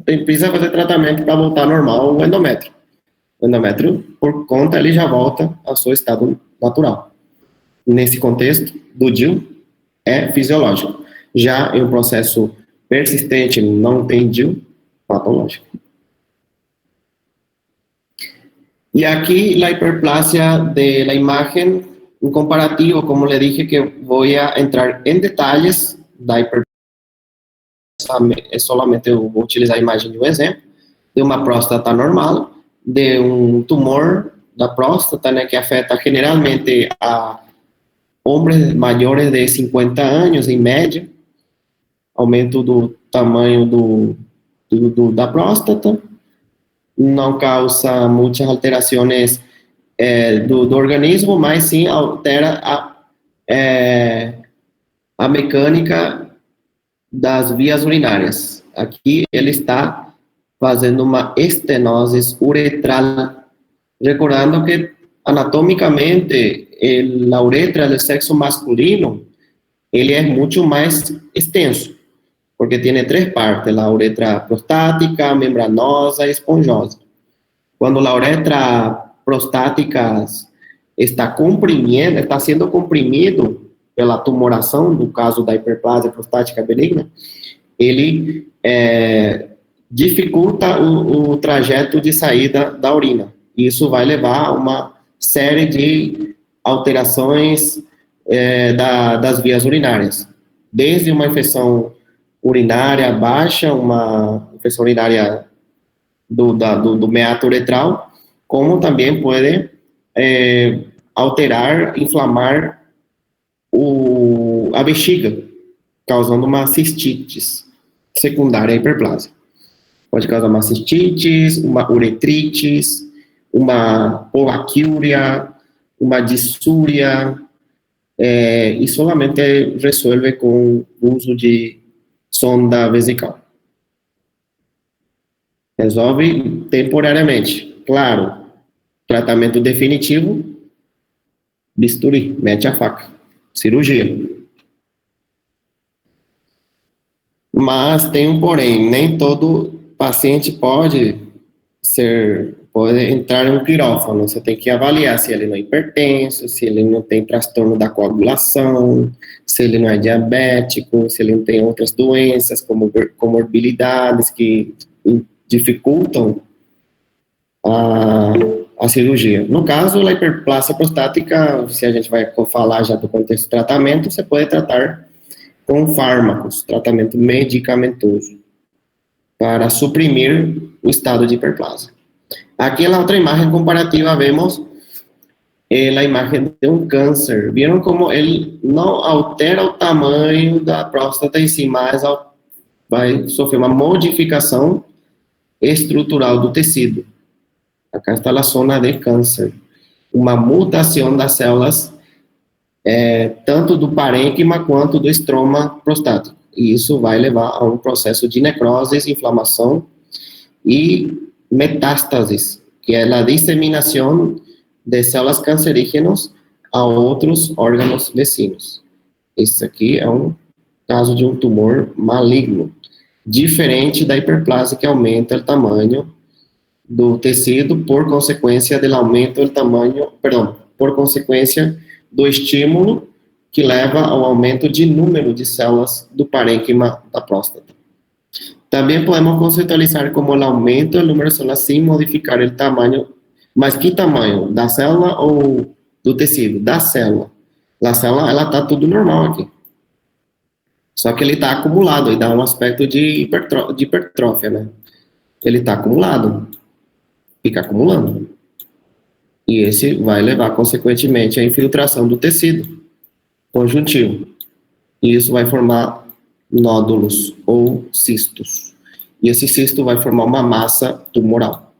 Precisa fazer tratamento para voltar ao normal o endométrio. O endométrio, por conta, ele já volta ao seu estado natural. Nesse contexto, do DIU, é fisiológico. Já em um processo persistente, não tem DIU, patológico. E aqui, a hiperplasia de la imagen, um comparativo, como le dije, que vou entrar em detalhes da hiperplasia, solamente eu vou utilizar a imagem de um exemplo, de uma próstata normal, de um tumor da próstata, né, que afeta generalmente a homens maiores de 50 anos, em média, aumento do tamanho da próstata, não causa muitas alterações do organismo, mas sim altera a mecânica das vias urinárias. Aqui ele está fazendo uma estenose uretral, recordando que anatomicamente a uretra do sexo masculino ele é muito mais extenso, porque tem 3 partes, a uretra prostática, membranosa e esponjosa. Quando a uretra prostática está comprimindo, está sendo comprimido pela tumoração, no caso da hiperplasia prostática benigna, ele dificulta o trajeto de saída da urina. Isso vai levar a uma série de alterações das vias urinárias, desde uma infecção urinária baixa, uma infecção urinária do meato uretral, como também pode alterar, inflamar a bexiga, causando uma cistites secundária à hiperplasia. Pode causar uma cistites, uma uretrites, uma polaquíuria, uma dissúria, e solamente resolve com o uso de sonda vesical. Resolve temporariamente. Claro, tratamento definitivo, bisturi, mete a faca, cirurgia. Mas tem um porém, nem todo paciente pode entrar em um quirófano. Você tem que avaliar se ele não é hipertenso, se ele não tem transtorno da coagulação, se ele não é diabético, se ele não tem outras doenças, como comorbilidades que dificultam a cirurgia. No caso, a hiperplasia prostática, se a gente vai falar já do contexto de tratamento, você pode tratar com fármacos, tratamento medicamentoso, para suprimir o estado de hiperplasia. Aqui na outra imagem comparativa vemos a imagem de um câncer. Viram como ele não altera o tamanho da próstata em si, mas vai sofrer uma modificação estrutural do tecido. Acá está a zona de câncer. Uma mutação das células, tanto do parênquima quanto do estroma prostático. E isso vai levar a um processo de necrose, inflamação e metástases, que é a disseminação de células cancerígenas a outros órgãos vecinos. Esse aqui é um caso de um tumor maligno, diferente da hiperplasia, que aumenta o tamanho do tecido por consequência do aumento do tamanho, por consequência do estímulo que leva ao aumento de número de células do parênquima da próstata. Também podemos conceitualizar como o aumento do número de células sem modificar o tamanho. Mas que tamanho? Da célula ou do tecido? Da célula. A célula, ela está tudo normal aqui. Só que ele está acumulado, e dá um aspecto de hipertrófia, né? Ele está acumulado. Fica acumulando. E esse vai levar, consequentemente, à infiltração do tecido conjuntivo. E isso vai formar nódulos ou cistos. E esse cisto vai formar uma massa tumoral.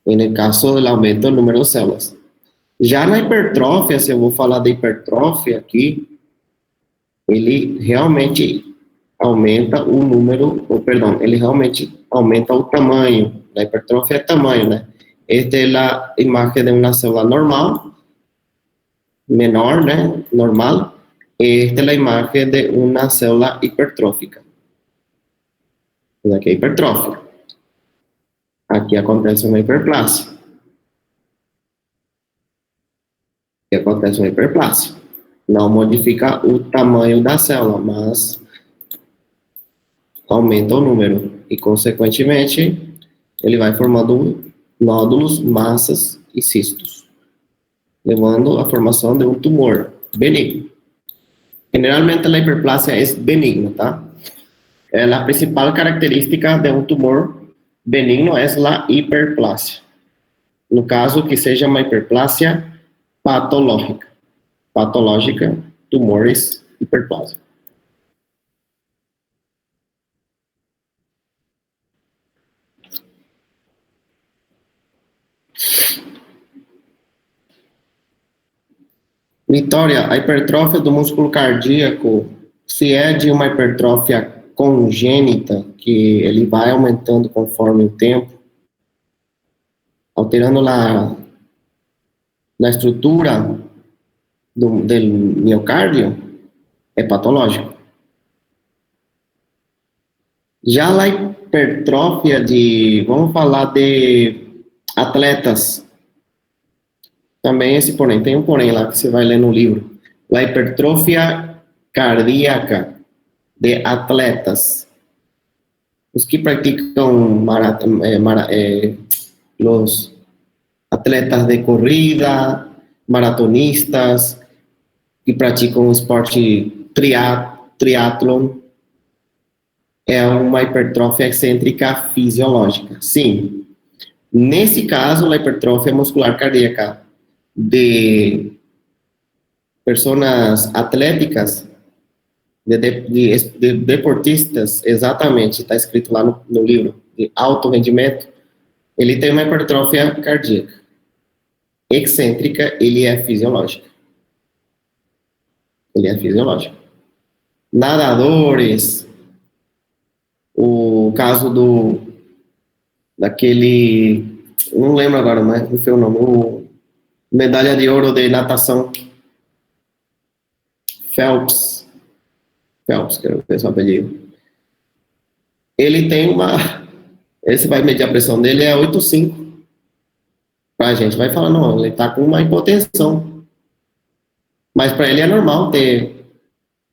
E no caso do aumento do número de células. Já na hipertrófia, se eu vou falar da hipertrófia aqui, ele realmente aumenta o número, ele realmente aumenta o tamanho. A hipertrófia é tamanho, né? Esta é a imagem de uma célula normal, menor, né? Normal. Esta es la imagen de una célula hipertrófica. Aqui é hipertrófica. Aqui acontece uma hiperplasia. Aqui acontece uma hiperplasia. Não modifica o tamanho da célula, mas aumenta o número. E, consequentemente, ele vai formando nódulos, massas e cistos, levando à formação de um tumor benigno. Generalmente, a hiperplasia é benigna, tá? A principal característica de um tumor benigno é a hiperplasia. No caso, que seja uma hiperplasia patológica. Patológica, tumores, hiperplasia. Vitória, a hipertrófia do músculo cardíaco, se é de uma hipertrófia congênita, que ele vai aumentando conforme o tempo, alterando na estrutura do miocárdio, é patológico. Já a hipertrófia vamos falar de atletas, também esse porém, tem um porém lá que você vai ler no livro. A hipertrofia cardíaca de atletas. Os que praticam los atletas de corrida, maratonistas, que praticam esporte triatlon, é uma hipertrofia excêntrica fisiológica. Sim. Nesse caso, a hipertrofia muscular cardíaca de pessoas atléticas, de deportistas, exatamente, está escrito lá no livro, de alto rendimento, ele tem uma hipertrofia cardíaca. Excêntrica, ele é fisiológico. Ele é fisiológico. Nadadores, o caso daquele, não lembro agora mais, não sei o nome, medalha de ouro de natação, Phelps, quero ver seu apelido. Ele tem esse vai medir a pressão dele, é 8,5. A gente vai falar, não, ele está com uma hipotensão. Mas para ele é normal ter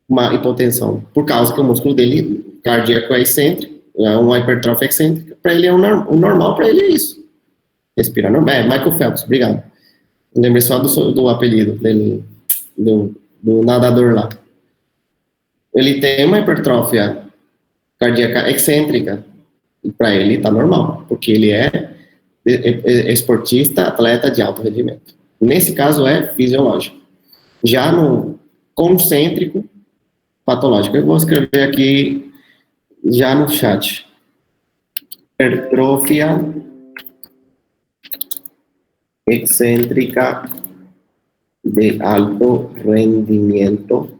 uma hipotensão, por causa que o músculo dele, cardíaco, é excêntrico, é uma hipertrofia excêntrica. Para ele o normal, para ele é isso. Respirar normal. Michael Phelps, obrigado. Lembrei só do apelido dele, do nadador lá. Ele tem uma hipertrofia cardíaca excêntrica, e para ele está normal, porque ele é esportista, atleta de alto rendimento. Nesse caso é fisiológico. Já no concêntrico, patológico. Eu vou escrever aqui já no chat. Hipertrofia excêntrica de alto rendimento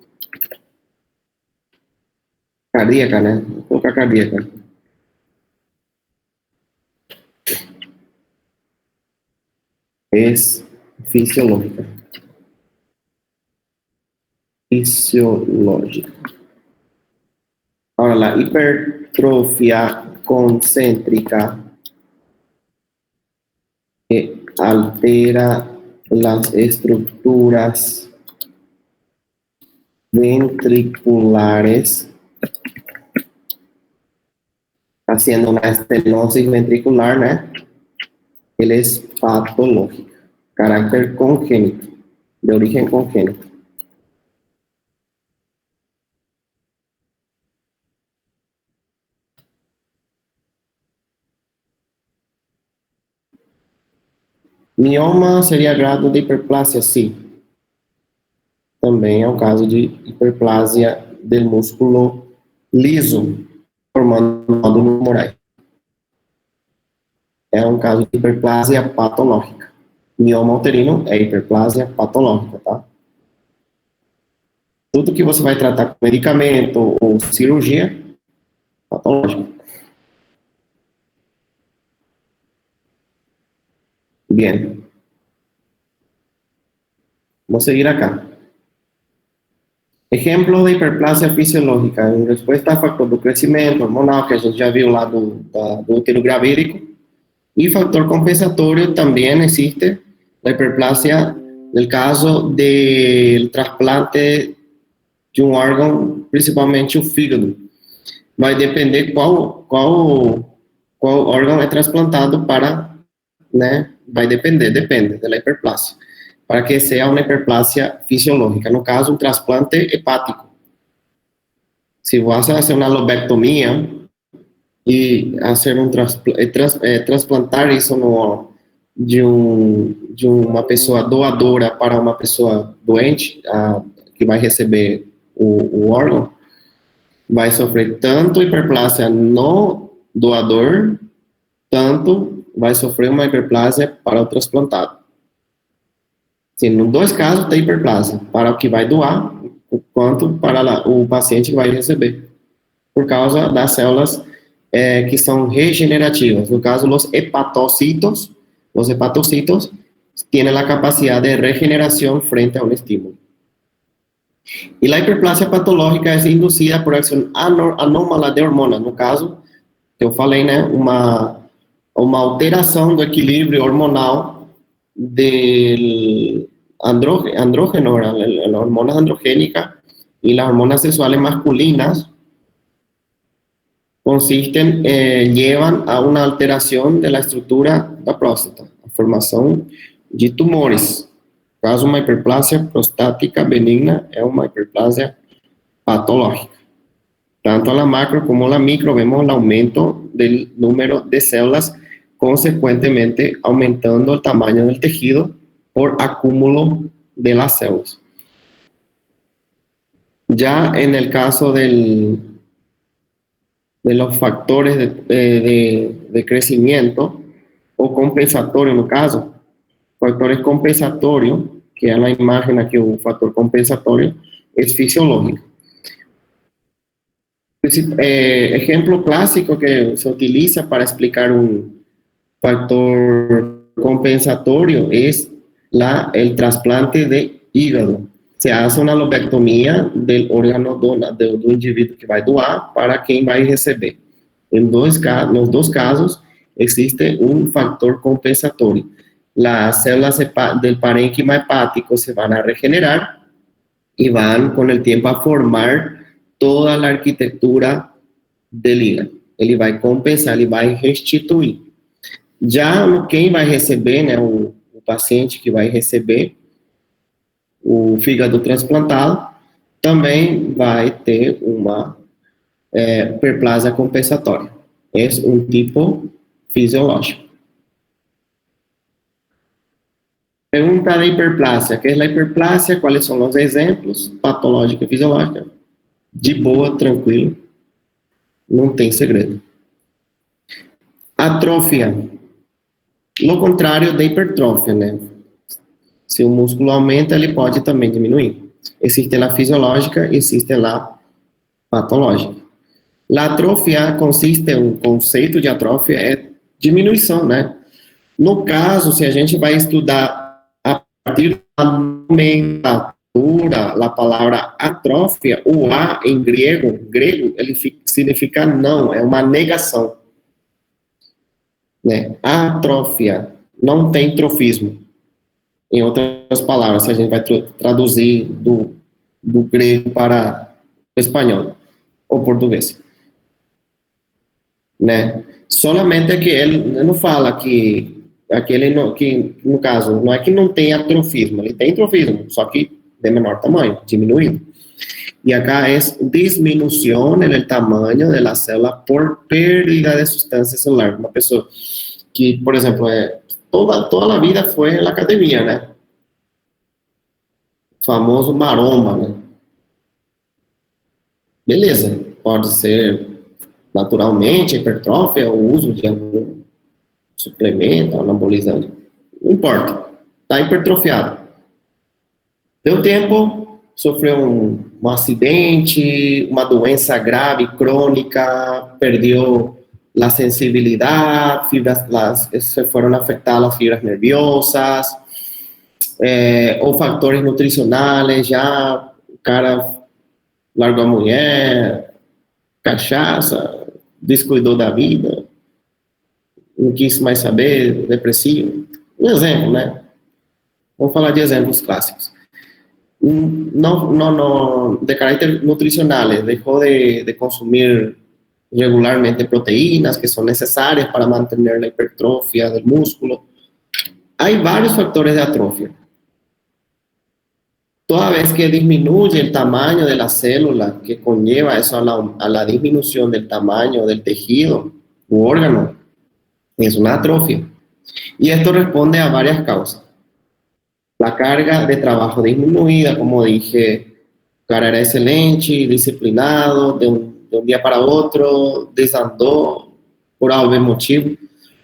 cardíaca, né? Vou colocar cardíaca. Es fisiológica. Fisiológica. Ahora, la hipertrofia concéntrica que altera las estructuras ventriculares, haciendo una estenosis ventricular, ¿no? Él es patológico, carácter congénito, de origen congénito. Mioma seria grado de hiperplasia, sim. Também é um caso de hiperplasia do músculo liso, formando nódulos tumorais. É um caso de hiperplasia patológica. Mioma uterino é hiperplasia patológica, tá? Tudo que você vai tratar com medicamento ou cirurgia, patológico. Bien. Vamos seguir acá. Exemplo de hiperplasia fisiológica, em resposta a fator do crescimento hormonal, que a gente já viu lá do útero gravídico, e fator compensatório também existe, a hiperplasia, no caso do trasplante de um órgão, principalmente o fígado. Vai depender qual órgão é transplantado para, né, depende da hiperplasia, para que seja uma hiperplasia fisiológica. No caso, um transplante hepático. Se você fazer uma lobectomia e fazer transplantar isso de uma pessoa doadora para uma pessoa doente, que vai receber o órgão, vai sofrer tanto hiperplasia no doador, tanto vai sofrer uma hiperplasia para o transplantado. Sim, nos dois casos tem hiperplasia, para o que vai doar, quanto para o paciente que vai receber, por causa das células que são regenerativas. No caso, os hepatocitos têm a capacidade de regeneração frente a um estímulo. E a hiperplasia patológica é induzida por ação anômala de hormonas. No caso, que eu falei, né, uma alteração do equilíbrio hormonal del andrógeno, las hormonas androgénicas y las hormonas sexuales masculinas llevan a una alteración de la estructura de la próstata, a formación de tumores. Caso uma hiperplasia prostática benigna é uma hiperplasia patológica. Tanto a macro como a micro vemos o aumento do número de células, consecuentemente aumentando o tamanho do tejido por acúmulo de las células. Ya en el caso de los factores de crecimiento o compensatorio, no caso, factores compensatorios, que é a imagem aqui, o fator compensatório, é fisiológico. Ejemplo clásico que se utiliza para explicar un factor compensatorio es el trasplante de hígado. Se hace una lobectomía del órgano do indivíduo que vai doar para quem vai receber. Nos dois casos, existe un factor compensatorio. Las células del parénquima hepático se van a regenerar y van con el tiempo a formar toda a arquitetura del hígado. Ele vai compensar, ele vai restituir. Já quem vai receber, né, o paciente que vai receber o fígado transplantado, também vai ter uma hiperplasia compensatória. É um tipo fisiológico. Pergunta de hiperplasia. ¿Qué es la hiperplasia? ¿Cuáles son los ejemplos? Patológica y fisiológica. De boa, tranquilo. Não tem segredo. Atrofia. Lo contrário da hipertrofia, né? Se o músculo aumenta, ele pode também diminuir. Existe a fisiológica, existe a patológica. A atrofia consiste, o conceito de atrofia é diminuição, né? No caso, se a gente vai estudar a partir da nomenclatura, a palavra atrofia, o A em grego, ele significa não, é uma negação. Né? Atrofia, não tem trofismo. Em outras palavras, se a gente vai traduzir do grego para o espanhol ou português. Né? Solamente que ele não fala que no caso, não é que não tem atrofismo, ele tem trofismo, só que de menor tamanho, diminuído. E acá é disminuição no tamanho da célula por pérdida de substância celular. Uma pessoa que, por exemplo, toda a vida foi na academia, né? O famoso maromba, né? Beleza, pode ser naturalmente hipertrófia, o uso de algum suplemento, anabolizante, não importa, está hipertrofiado. Deu tempo, sofreu um acidente, uma doença grave, crônica, perdeu a sensibilidade, se foram afetadas as fibras nerviosas, ou fatores nutricionais, já o cara largou a mulher, cachaça, descuidou da vida, não quis mais saber, depressivo. Um exemplo, né? Vamos falar de exemplos clássicos. De carácter nutricional, dejó de consumir regularmente proteínas que son necesarias para mantener la hipertrofia del músculo. Hay varios factores de atrofia. Toda vez que disminuye el tamaño de la célula, que conlleva eso a la disminución del tamaño del tejido u órgano, es una atrofia. Y esto responde a varias causas. La carga de trabajo disminuida, como dije, cara era excelente, disciplinado, de un día para otro, desandó por algún motivo,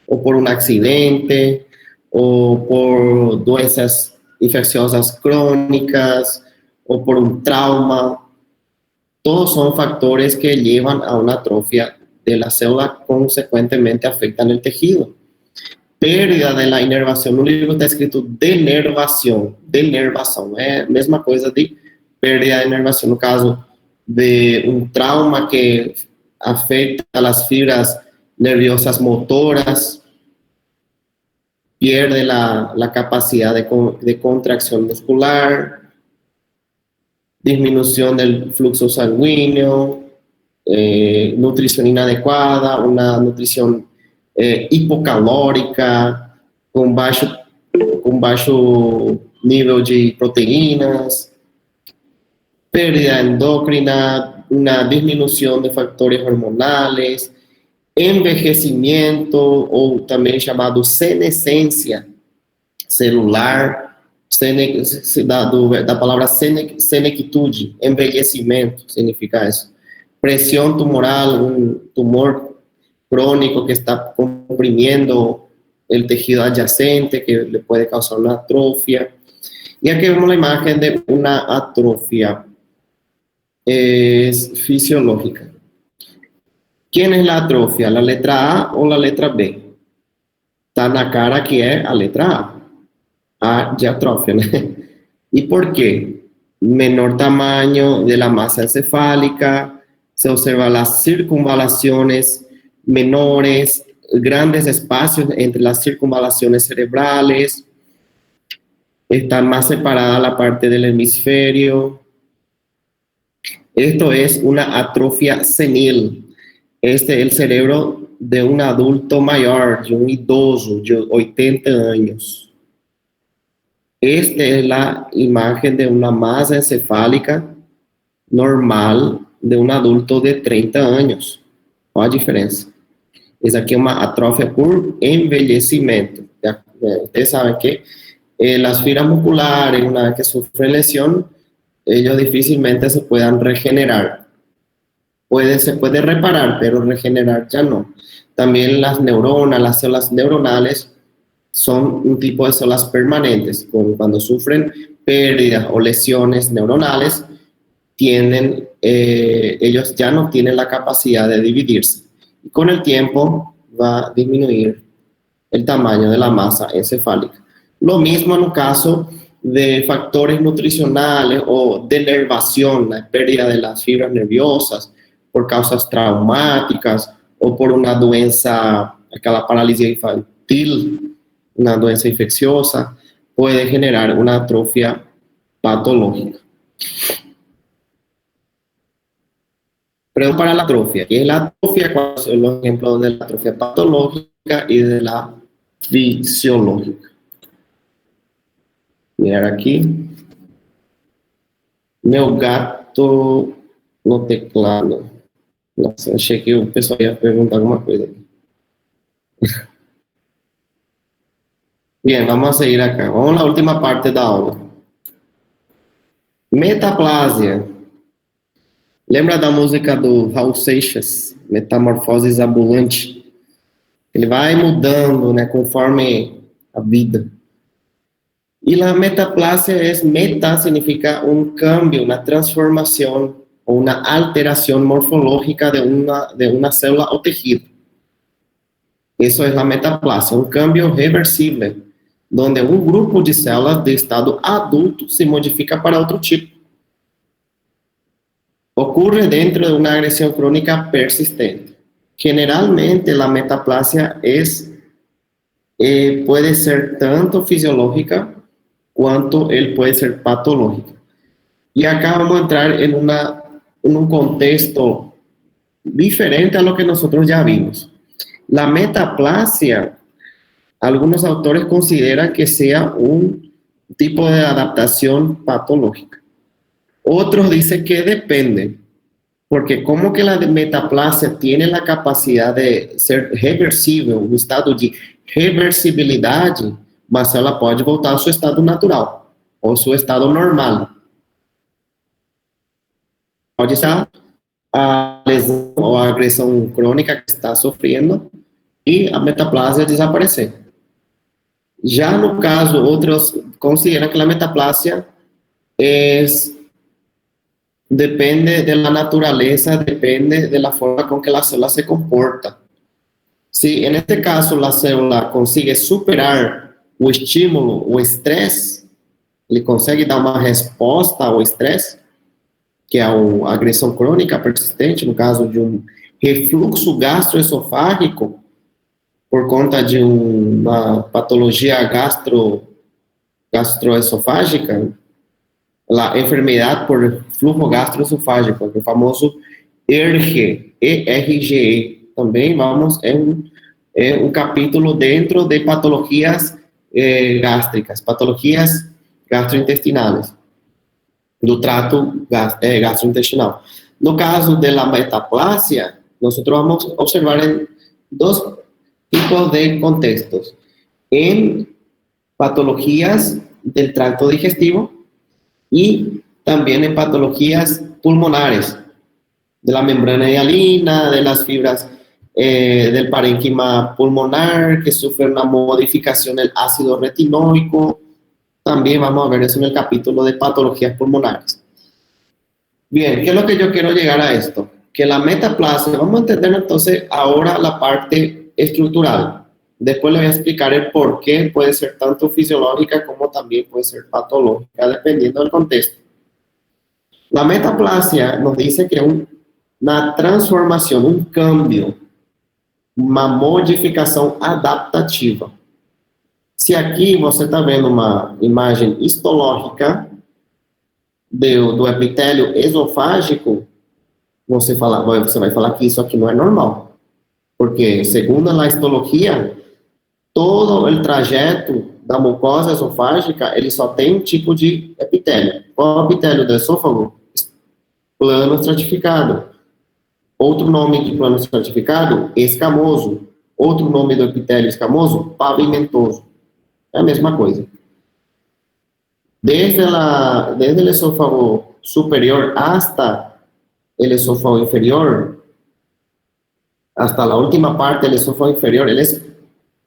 o por un accidente, o por doenças infecciosas crónicas, o por un trauma. Todos son factores que llevan a una atrofia de la célula, consecuentemente afectan el tejido. Pérdida de la inervação. No livro está escrito denervação, é a mesma coisa de pérdida de inervação. No caso de um trauma que afeta as fibras nerviosas motoras, pierde la capacidad de contracción muscular, disminución del flujo sanguíneo, nutrición inadecuada, una nutrición hipocalórica, com baixo nível de proteínas, pérdida endócrina, una disminución de factores hormonales, envejecimiento, ou também chamado senescência celular, da palavra senectude, envelhecimento, significa isso. Presión tumoral, un tumor crónico que está comprimiendo el tejido adyacente, que le puede causar una atrofia. Y aquí vemos la imagen de una atrofia. Es fisiológica. ¿Quién es la atrofia? ¿La letra A o la letra B? Está na cara que é a letra A. A de atrofia, né? ¿Y por qué? Menor tamaño de la masa encefálica, se observan las circunvalaciones menores, grandes espacios entre las circunvalaciones cerebrales, está más separada la parte del hemisferio. Esto es una atrofia senil. Este es el cerebro de un adulto mayor, de un idoso de 80 años. Esta es la imagen de una masa encefálica normal de un adulto de 30 años. Qual a diferença? Essa aqui é uma atrofia por envelhecimento. Ustedes saben que las fibras musculares, una vez que sufren lesión, ellos difícilmente se puedan regenerar. Se puede reparar, pero regenerar ya no. También las neuronas, las células neuronales, son un tipo de células permanentes. Cuando sufren pérdidas o lesiones neuronales, ellos ya no tienen la capacidad de dividirse. Y con el tiempo va a disminuir el tamaño de la masa encefálica. Lo mismo en el caso de factores nutricionales o denervación, la pérdida de las fibras nerviosas por causas traumáticas o por una doença, aquela paralisia infantil, una doença infecciosa, puede generar una atrofia patológica. Pero para la atrofia, ¿qué es la atrofia? ¿Cuáles son los ejemplos de la atrofia patológica y de la fisiológica? Mirar aqui. Meu gato no teclado. Nossa, achei que o pessoal ia perguntar alguma coisa aqui. Bien, vamos a seguir acá. Vamos a la última parte da aula. Metaplasia. Lembra da música do Raul Seixas, Metamorfose Ambulante? Ele vai mudando, né, conforme a vida. Y la metaplasia meta significa un cambio, una transformación o una alteración morfológica de una célula o tejido. Eso es la metaplasia, un cambio reversible, donde un grupo de células de estado adulto se modifica para otro tipo. ocurre dentro de una agresión crónica persistente. Generalmente la metaplasia puede ser tanto fisiológica cuanto puede ser patológica. Y acá vamos a entrar en un contexto diferente a lo que nosotros ya vimos. La metaplasia, algunos autores consideran que sea un tipo de adaptación patológica. Otros dicen que depende, porque como que la metaplasia tiene la capacidad de ser reversível, um estado de reversibilidade, mas ela pode voltar ao seu estado natural, ou seu estado normal. Pode estar a lesão ou a agressão crônica que está sofrendo e a metaplasia desaparecer. Já no caso, outros consideram que a metaplasia depende de la naturaleza, depende de la forma con que la célula se comporta. Si en este caso la célula consigue superar o estímulo, o estresse, ele consegue dar uma resposta ao estresse, que é a agressão crônica persistente, no caso de um refluxo gastroesofágico, por conta de uma patologia gastroesofágica, a enfermidade por fluxo gastroesofágico, o famoso ERGE, ERGE. Também é um capítulo dentro de patologias gástricas, patologias gastrointestinais, do trato gastrointestinal. No caso da metaplasia, nós vamos observar em dois tipos de contextos. Em patologias del tracto digestivo y también en patologías pulmonares, de la membrana hialina, de las fibras del parénquima pulmonar, que sufre una modificación del ácido retinoico. También vamos a ver eso en el capítulo de patologías pulmonares. Bien, ¿qué es lo que yo quiero llegar a esto? Que la metaplasia, vamos a entender entonces ahora la parte estructural. Después le voy a explicar el por qué puede ser tanto fisiológica como también puede ser patológica, dependiendo del contexto. La metaplasia nos dice que es una transformación, un cambio, uma modificação adaptativa. Se aqui você está vendo uma imagem histológica do epitélio esofágico, você vai falar que isso aqui não é normal. Porque, segundo a histologia, todo o trajeto da mucosa esofágica, ele só tem um tipo de epitélio. Qual é o epitélio do esôfago? Plano estratificado. Outro nome de plano estratificado, escamoso. Outro nome do epitélio escamoso, pavimentoso. É a mesma coisa. Desde o esôfago superior hasta o esôfago inferior, hasta a última parte do esôfago inferior, ele é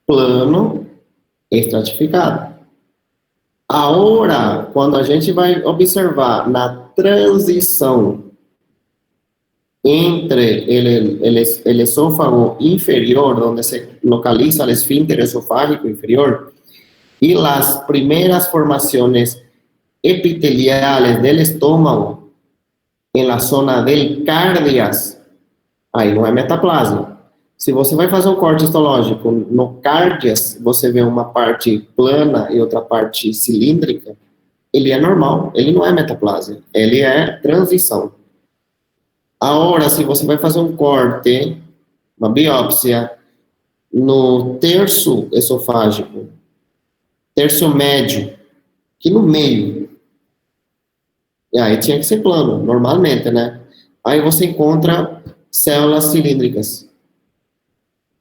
plano estratificado. Agora, quando a gente vai observar na transição entre el esófago inferior, donde se localiza el esfínter esofágico inferior, y las primeras formaciones epiteliales del estómago en la zona del cardias, aí não é metaplasia. Se você vai fazer um corte histológico no cardias, você vê uma parte plana e outra parte cilíndrica, ele é normal, ele não é metaplasia, ele é transição. Agora, se você vai fazer um corte, uma biópsia, no terço esofágico, terço médio, aqui no meio, e aí tinha que ser plano, normalmente, né? Aí você encontra células cilíndricas.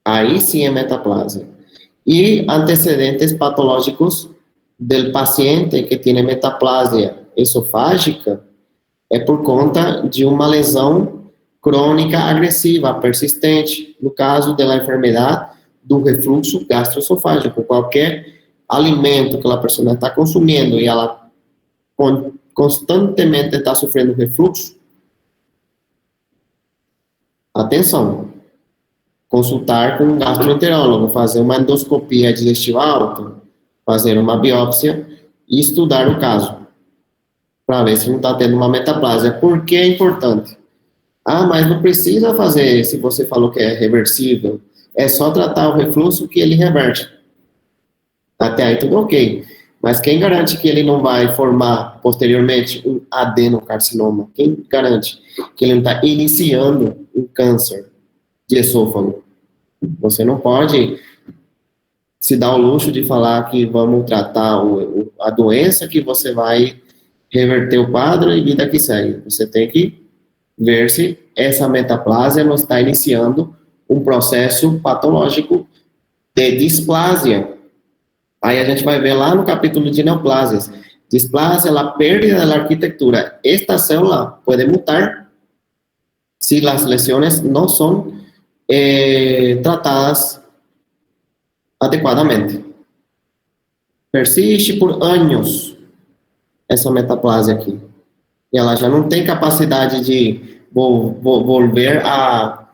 Aí sim é metaplasia. E antecedentes patológicos del paciente que tem metaplasia esofágica é por conta de uma lesão crônica agressiva, persistente, no caso da enfermidade do refluxo gastroesofágico. Qualquer alimento que a pessoa está consumindo e ela constantemente está sofrendo refluxo, atenção, consultar com um gastroenterólogo, fazer uma endoscopia digestiva alta, fazer uma biópsia e estudar o caso. para ver se não está tendo uma metaplásia. Por que é importante? Ah, mas não precisa fazer, se você falou que é reversível, é só tratar o refluxo que ele reverte. Até aí tudo ok. Mas quem garante que ele não vai formar posteriormente um adenocarcinoma? Quem garante que ele não está iniciando um câncer de esôfago? Você não pode se dar o luxo de falar que vamos tratar a doença, que você vai reverter o quadro e vida que segue. Você tem que ver se essa metaplásia não está iniciando um processo patológico de displasia. Aí a gente vai ver lá no capítulo de neoplasias. Displasia, a pérdida da arquitetura. Esta célula pode mutar se as lesões não são tratadas adequadamente. Persiste por anos essa metaplásia aqui. E ela já não tem capacidade de volver a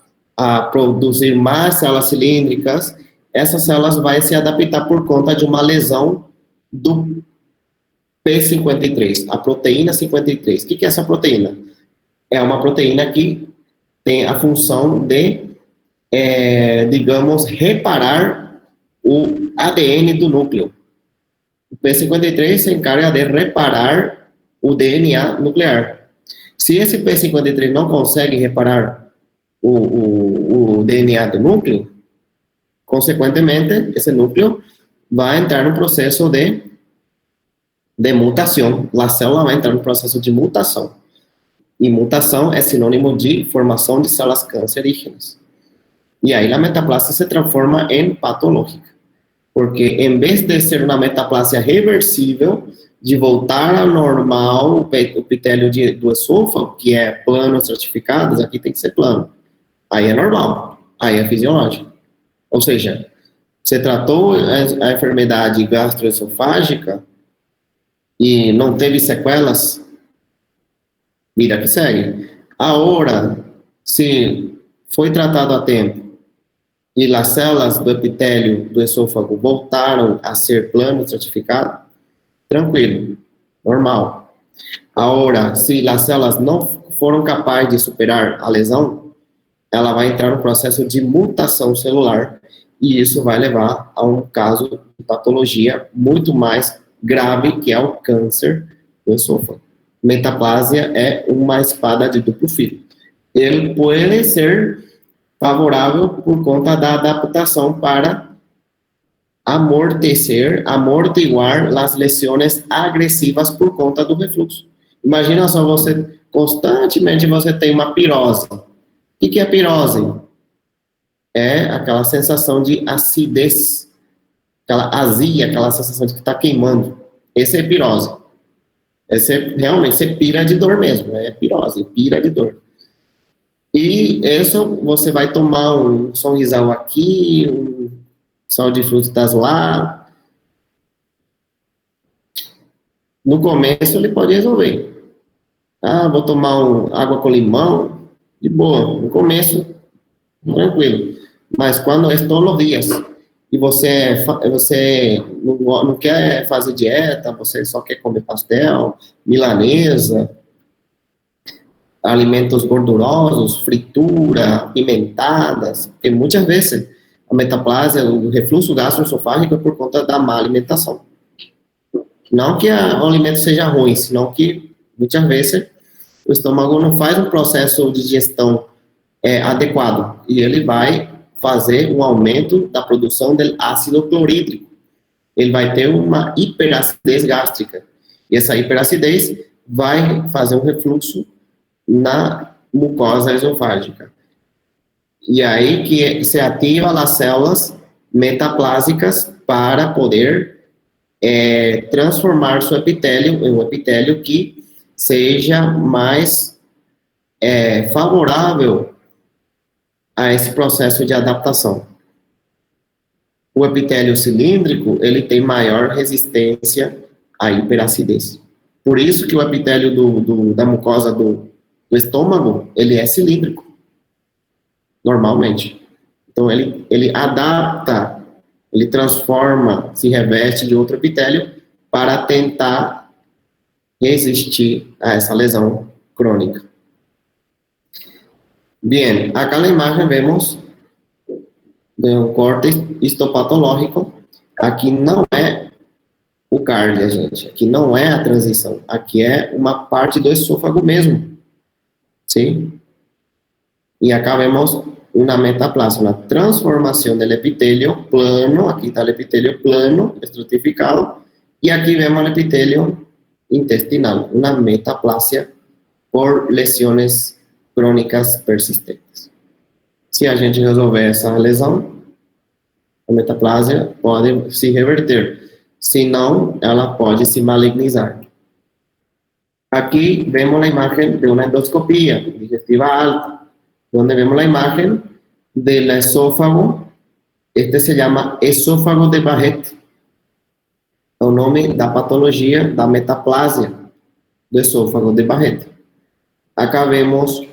produzir mais células cilíndricas. Essas células vão se adaptar por conta de uma lesão do P53, a proteína 53. O que é essa proteína? É uma proteína que tem a função de, digamos, reparar o ADN do núcleo. O P53 se encarga de reparar o DNA nuclear. Se esse P53 não consegue reparar o DNA do núcleo, consequentemente, esse núcleo vai entrar no processo de mutação. A célula vai entrar no processo de mutação. E mutação é sinônimo de formação de células cancerígenas. E aí a metaplásia se transforma em patológica. Porque em vez de ser uma metaplásia reversível, de voltar ao normal, o epitélio do esôfago, que é plano estratificado, aqui tem que ser plano. Aí é normal, aí é fisiológico. Ou seja, você tratou a enfermidade gastroesofágica e não teve sequelas, vida que segue. Agora, se foi tratado a tempo e as células do epitélio do esôfago voltaram a ser plano estratificado, tranquilo, normal. Agora, se as células não foram capazes de superar a lesão, ela vai entrar no processo de mutação celular e isso vai levar a um caso de patologia muito mais grave, que é o câncer do esôfago. Metaplásia é uma espada de duplo filo. Ele pode ser favorável por conta da adaptação para amortiguar as lesões agressivas por conta do refluxo. Imagina só, você constantemente você tem uma pirose. O que é pirose? É aquela sensação de acidez, aquela azia, aquela sensação de que está queimando. Esse é pirose. Realmente, você pira de dor mesmo, é pirose, pira de dor. E isso, você vai tomar um sorrisal aqui, um sal de frutas lá. No começo, ele pode resolver. Ah, vou tomar água com limão, de boa. No começo, tranquilo. Mas quando é todos os dias, e você não quer fazer dieta, você só quer comer pastel, milanesa, alimentos gordurosos, fritura, pimentadas, porque muitas vezes a metaplásia, o refluxo gastroesofágico é por conta da má alimentação. Não que o alimento seja ruim, senão que muitas vezes o estômago não faz um processo de digestão adequado e ele vai fazer um aumento da produção do ácido clorídrico. Ele vai ter uma hiperacidez gástrica e essa hiperacidez vai fazer um refluxo na mucosa esofágica. E aí que se ativa as células metaplásicas para poder transformar seu epitélio em um epitélio que seja mais favorável a esse processo de adaptação. O epitélio cilíndrico, ele tem maior resistência à hiperacidez. Por isso que o epitélio da mucosa do estômago, ele é cilíndrico, normalmente. Então, ele adapta, ele transforma, se reveste de outro epitélio para tentar resistir a esa lesión crónica. Bien, acá en la imagen vemos de um corte histopatológico. Aqui não é o cárdia, gente. Aqui não é a transição. Aqui é uma parte do esôfago mesmo. Sim? E acá vemos uma metaplasia, uma transformação do epitélio plano. Aqui está o epitélio plano, estratificado. E aqui vemos o epitélio intestinal, uma metaplasia por lesões crônicas persistentes. Se a gente resolver essa lesão, a metaplasia pode se reverter. Se não, ela pode se malignizar. Aqui vemos a imagem de uma endoscopia digestiva alta, onde vemos a imagem do esôfago. Este se chama esôfago de Barrett. É o nome da patologia da metaplasia do esôfago de Barrett. Acá vemos,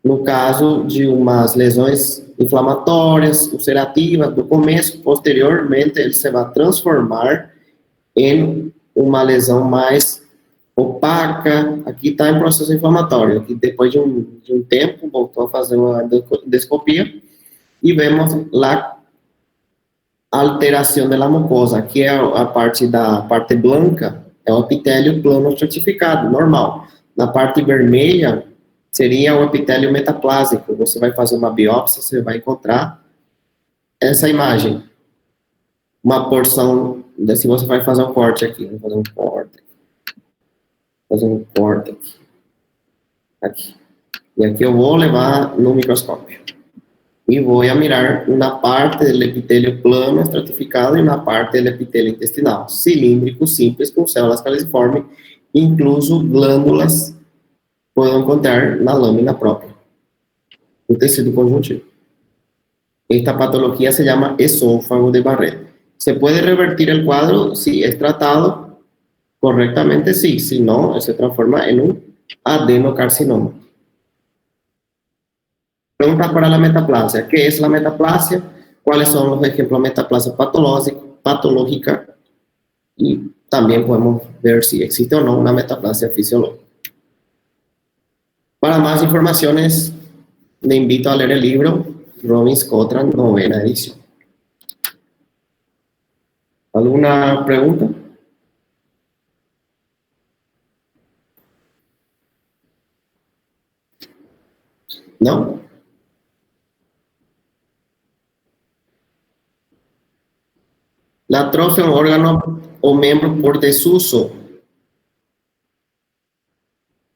no caso de umas lesões inflamatórias, ulcerativas, do começo, posteriormente, ele se vai transformar em uma lesão mais opaca. Aqui está em processo inflamatório. Aqui, depois de um tempo, voltou a fazer uma endoscopia e vemos lá a alteração da mucosa. Aqui é a parte branca, é o epitélio plano estratificado, normal. Na parte vermelha, seria o epitélio metaplásico. Você vai fazer uma biópsia, você vai encontrar essa imagem. Uma porção, se você vai fazer um corte aqui, vou fazer um corte. Fazer um corte aqui. Aqui. E aqui eu vou levar no microscópio. E vou mirar na parte do epitélio plano estratificado e na parte do epitélio intestinal. Cilíndrico, simples, com células caliciformes, incluso glândulas, podem encontrar na lâmina própria, no tecido conjuntivo. Esta patología se llama esófago de Barrett. ¿Se puede revertir el cuadro si es tratado correctamente? Sí, si no, se transforma en un adenocarcinoma. Pregunta para la metaplasia. ¿Qué es la metaplasia? ¿Cuáles son los ejemplos de metaplasia patológica? Y también podemos ver si existe o no una metaplasia fisiológica. Para más informaciones, le invito a leer el libro Robbins Cotran, 9ª edición. ¿Alguna pregunta? ¿No? La atrofia es un órgano o miembro por desuso.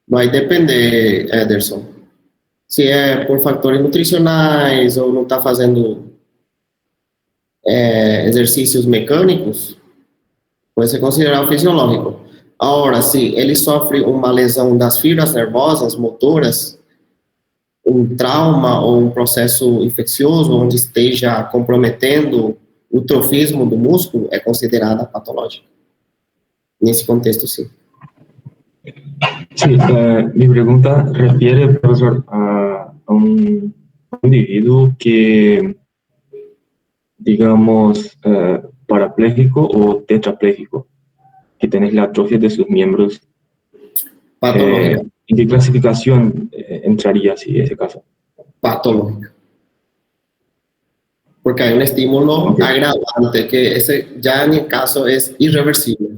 Vai depender, Ederson, se é por fatores nutricionais ou não está fazendo exercícios mecânicos, pode ser considerado fisiológico. Agora, se ele sofre uma lesão das fibras nervosas motoras, um trauma ou um processo infeccioso onde esteja comprometendo o trofismo do músculo, é considerada patológica. Nesse contexto, sim. Sí, mi pregunta refiere, profesor, a un individuo que, digamos, parapléjico o tetrapléjico, que tiene la atrofia de sus miembros. Patológica. ¿En qué clasificación entraría, si ese caso? Patológica. Porque hay un estímulo agravante que ese ya en el caso es irreversible.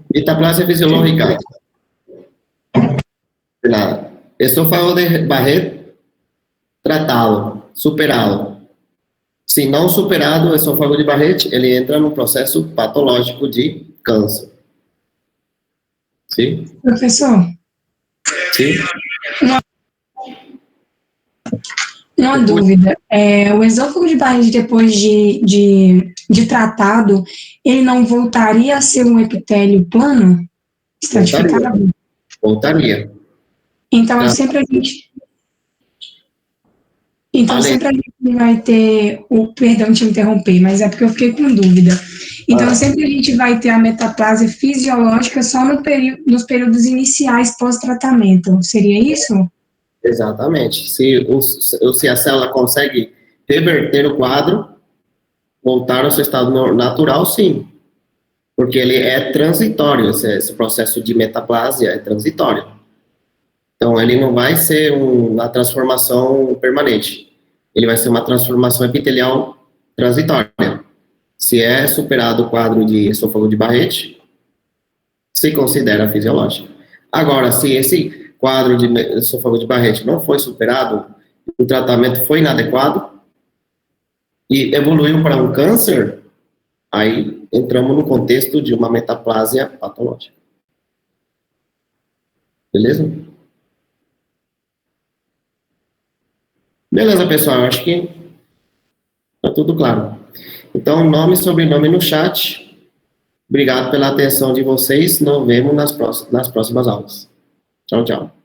Metaplasia fisiológica. Esófago de Barrett tratado, superado. Se não superado o esôfago de Barrett, ele entra no processo patológico de câncer. Sim? Professor, Sim? uma dúvida. O esôfago de Barrett, depois de tratado, ele não voltaria a ser um epitélio plano? Estratificado? Voltaria. Então, sempre a gente vai ter perdão de te interromper, mas é porque eu fiquei com dúvida. Então, sempre a gente vai ter a metaplasia fisiológica só nos períodos iniciais pós-tratamento. Seria isso? Exatamente. Se a célula consegue reverter o quadro, voltar ao seu estado natural, sim. Porque ele é transitório, esse processo de metaplasia é transitório. Então, ele não vai ser uma transformação permanente. Ele vai ser uma transformação epitelial transitória. Se é superado o quadro de esôfago de Barrett, se considera fisiológico. Agora, se esse quadro de esôfago de Barrett não foi superado, o tratamento foi inadequado e evoluiu para um câncer, aí entramos no contexto de uma metaplasia patológica. Beleza? Beleza, pessoal, acho que tá tudo claro. Então, nome e sobrenome no chat. Obrigado pela atenção de vocês. Nos vemos nas próximas aulas. Tchau, tchau.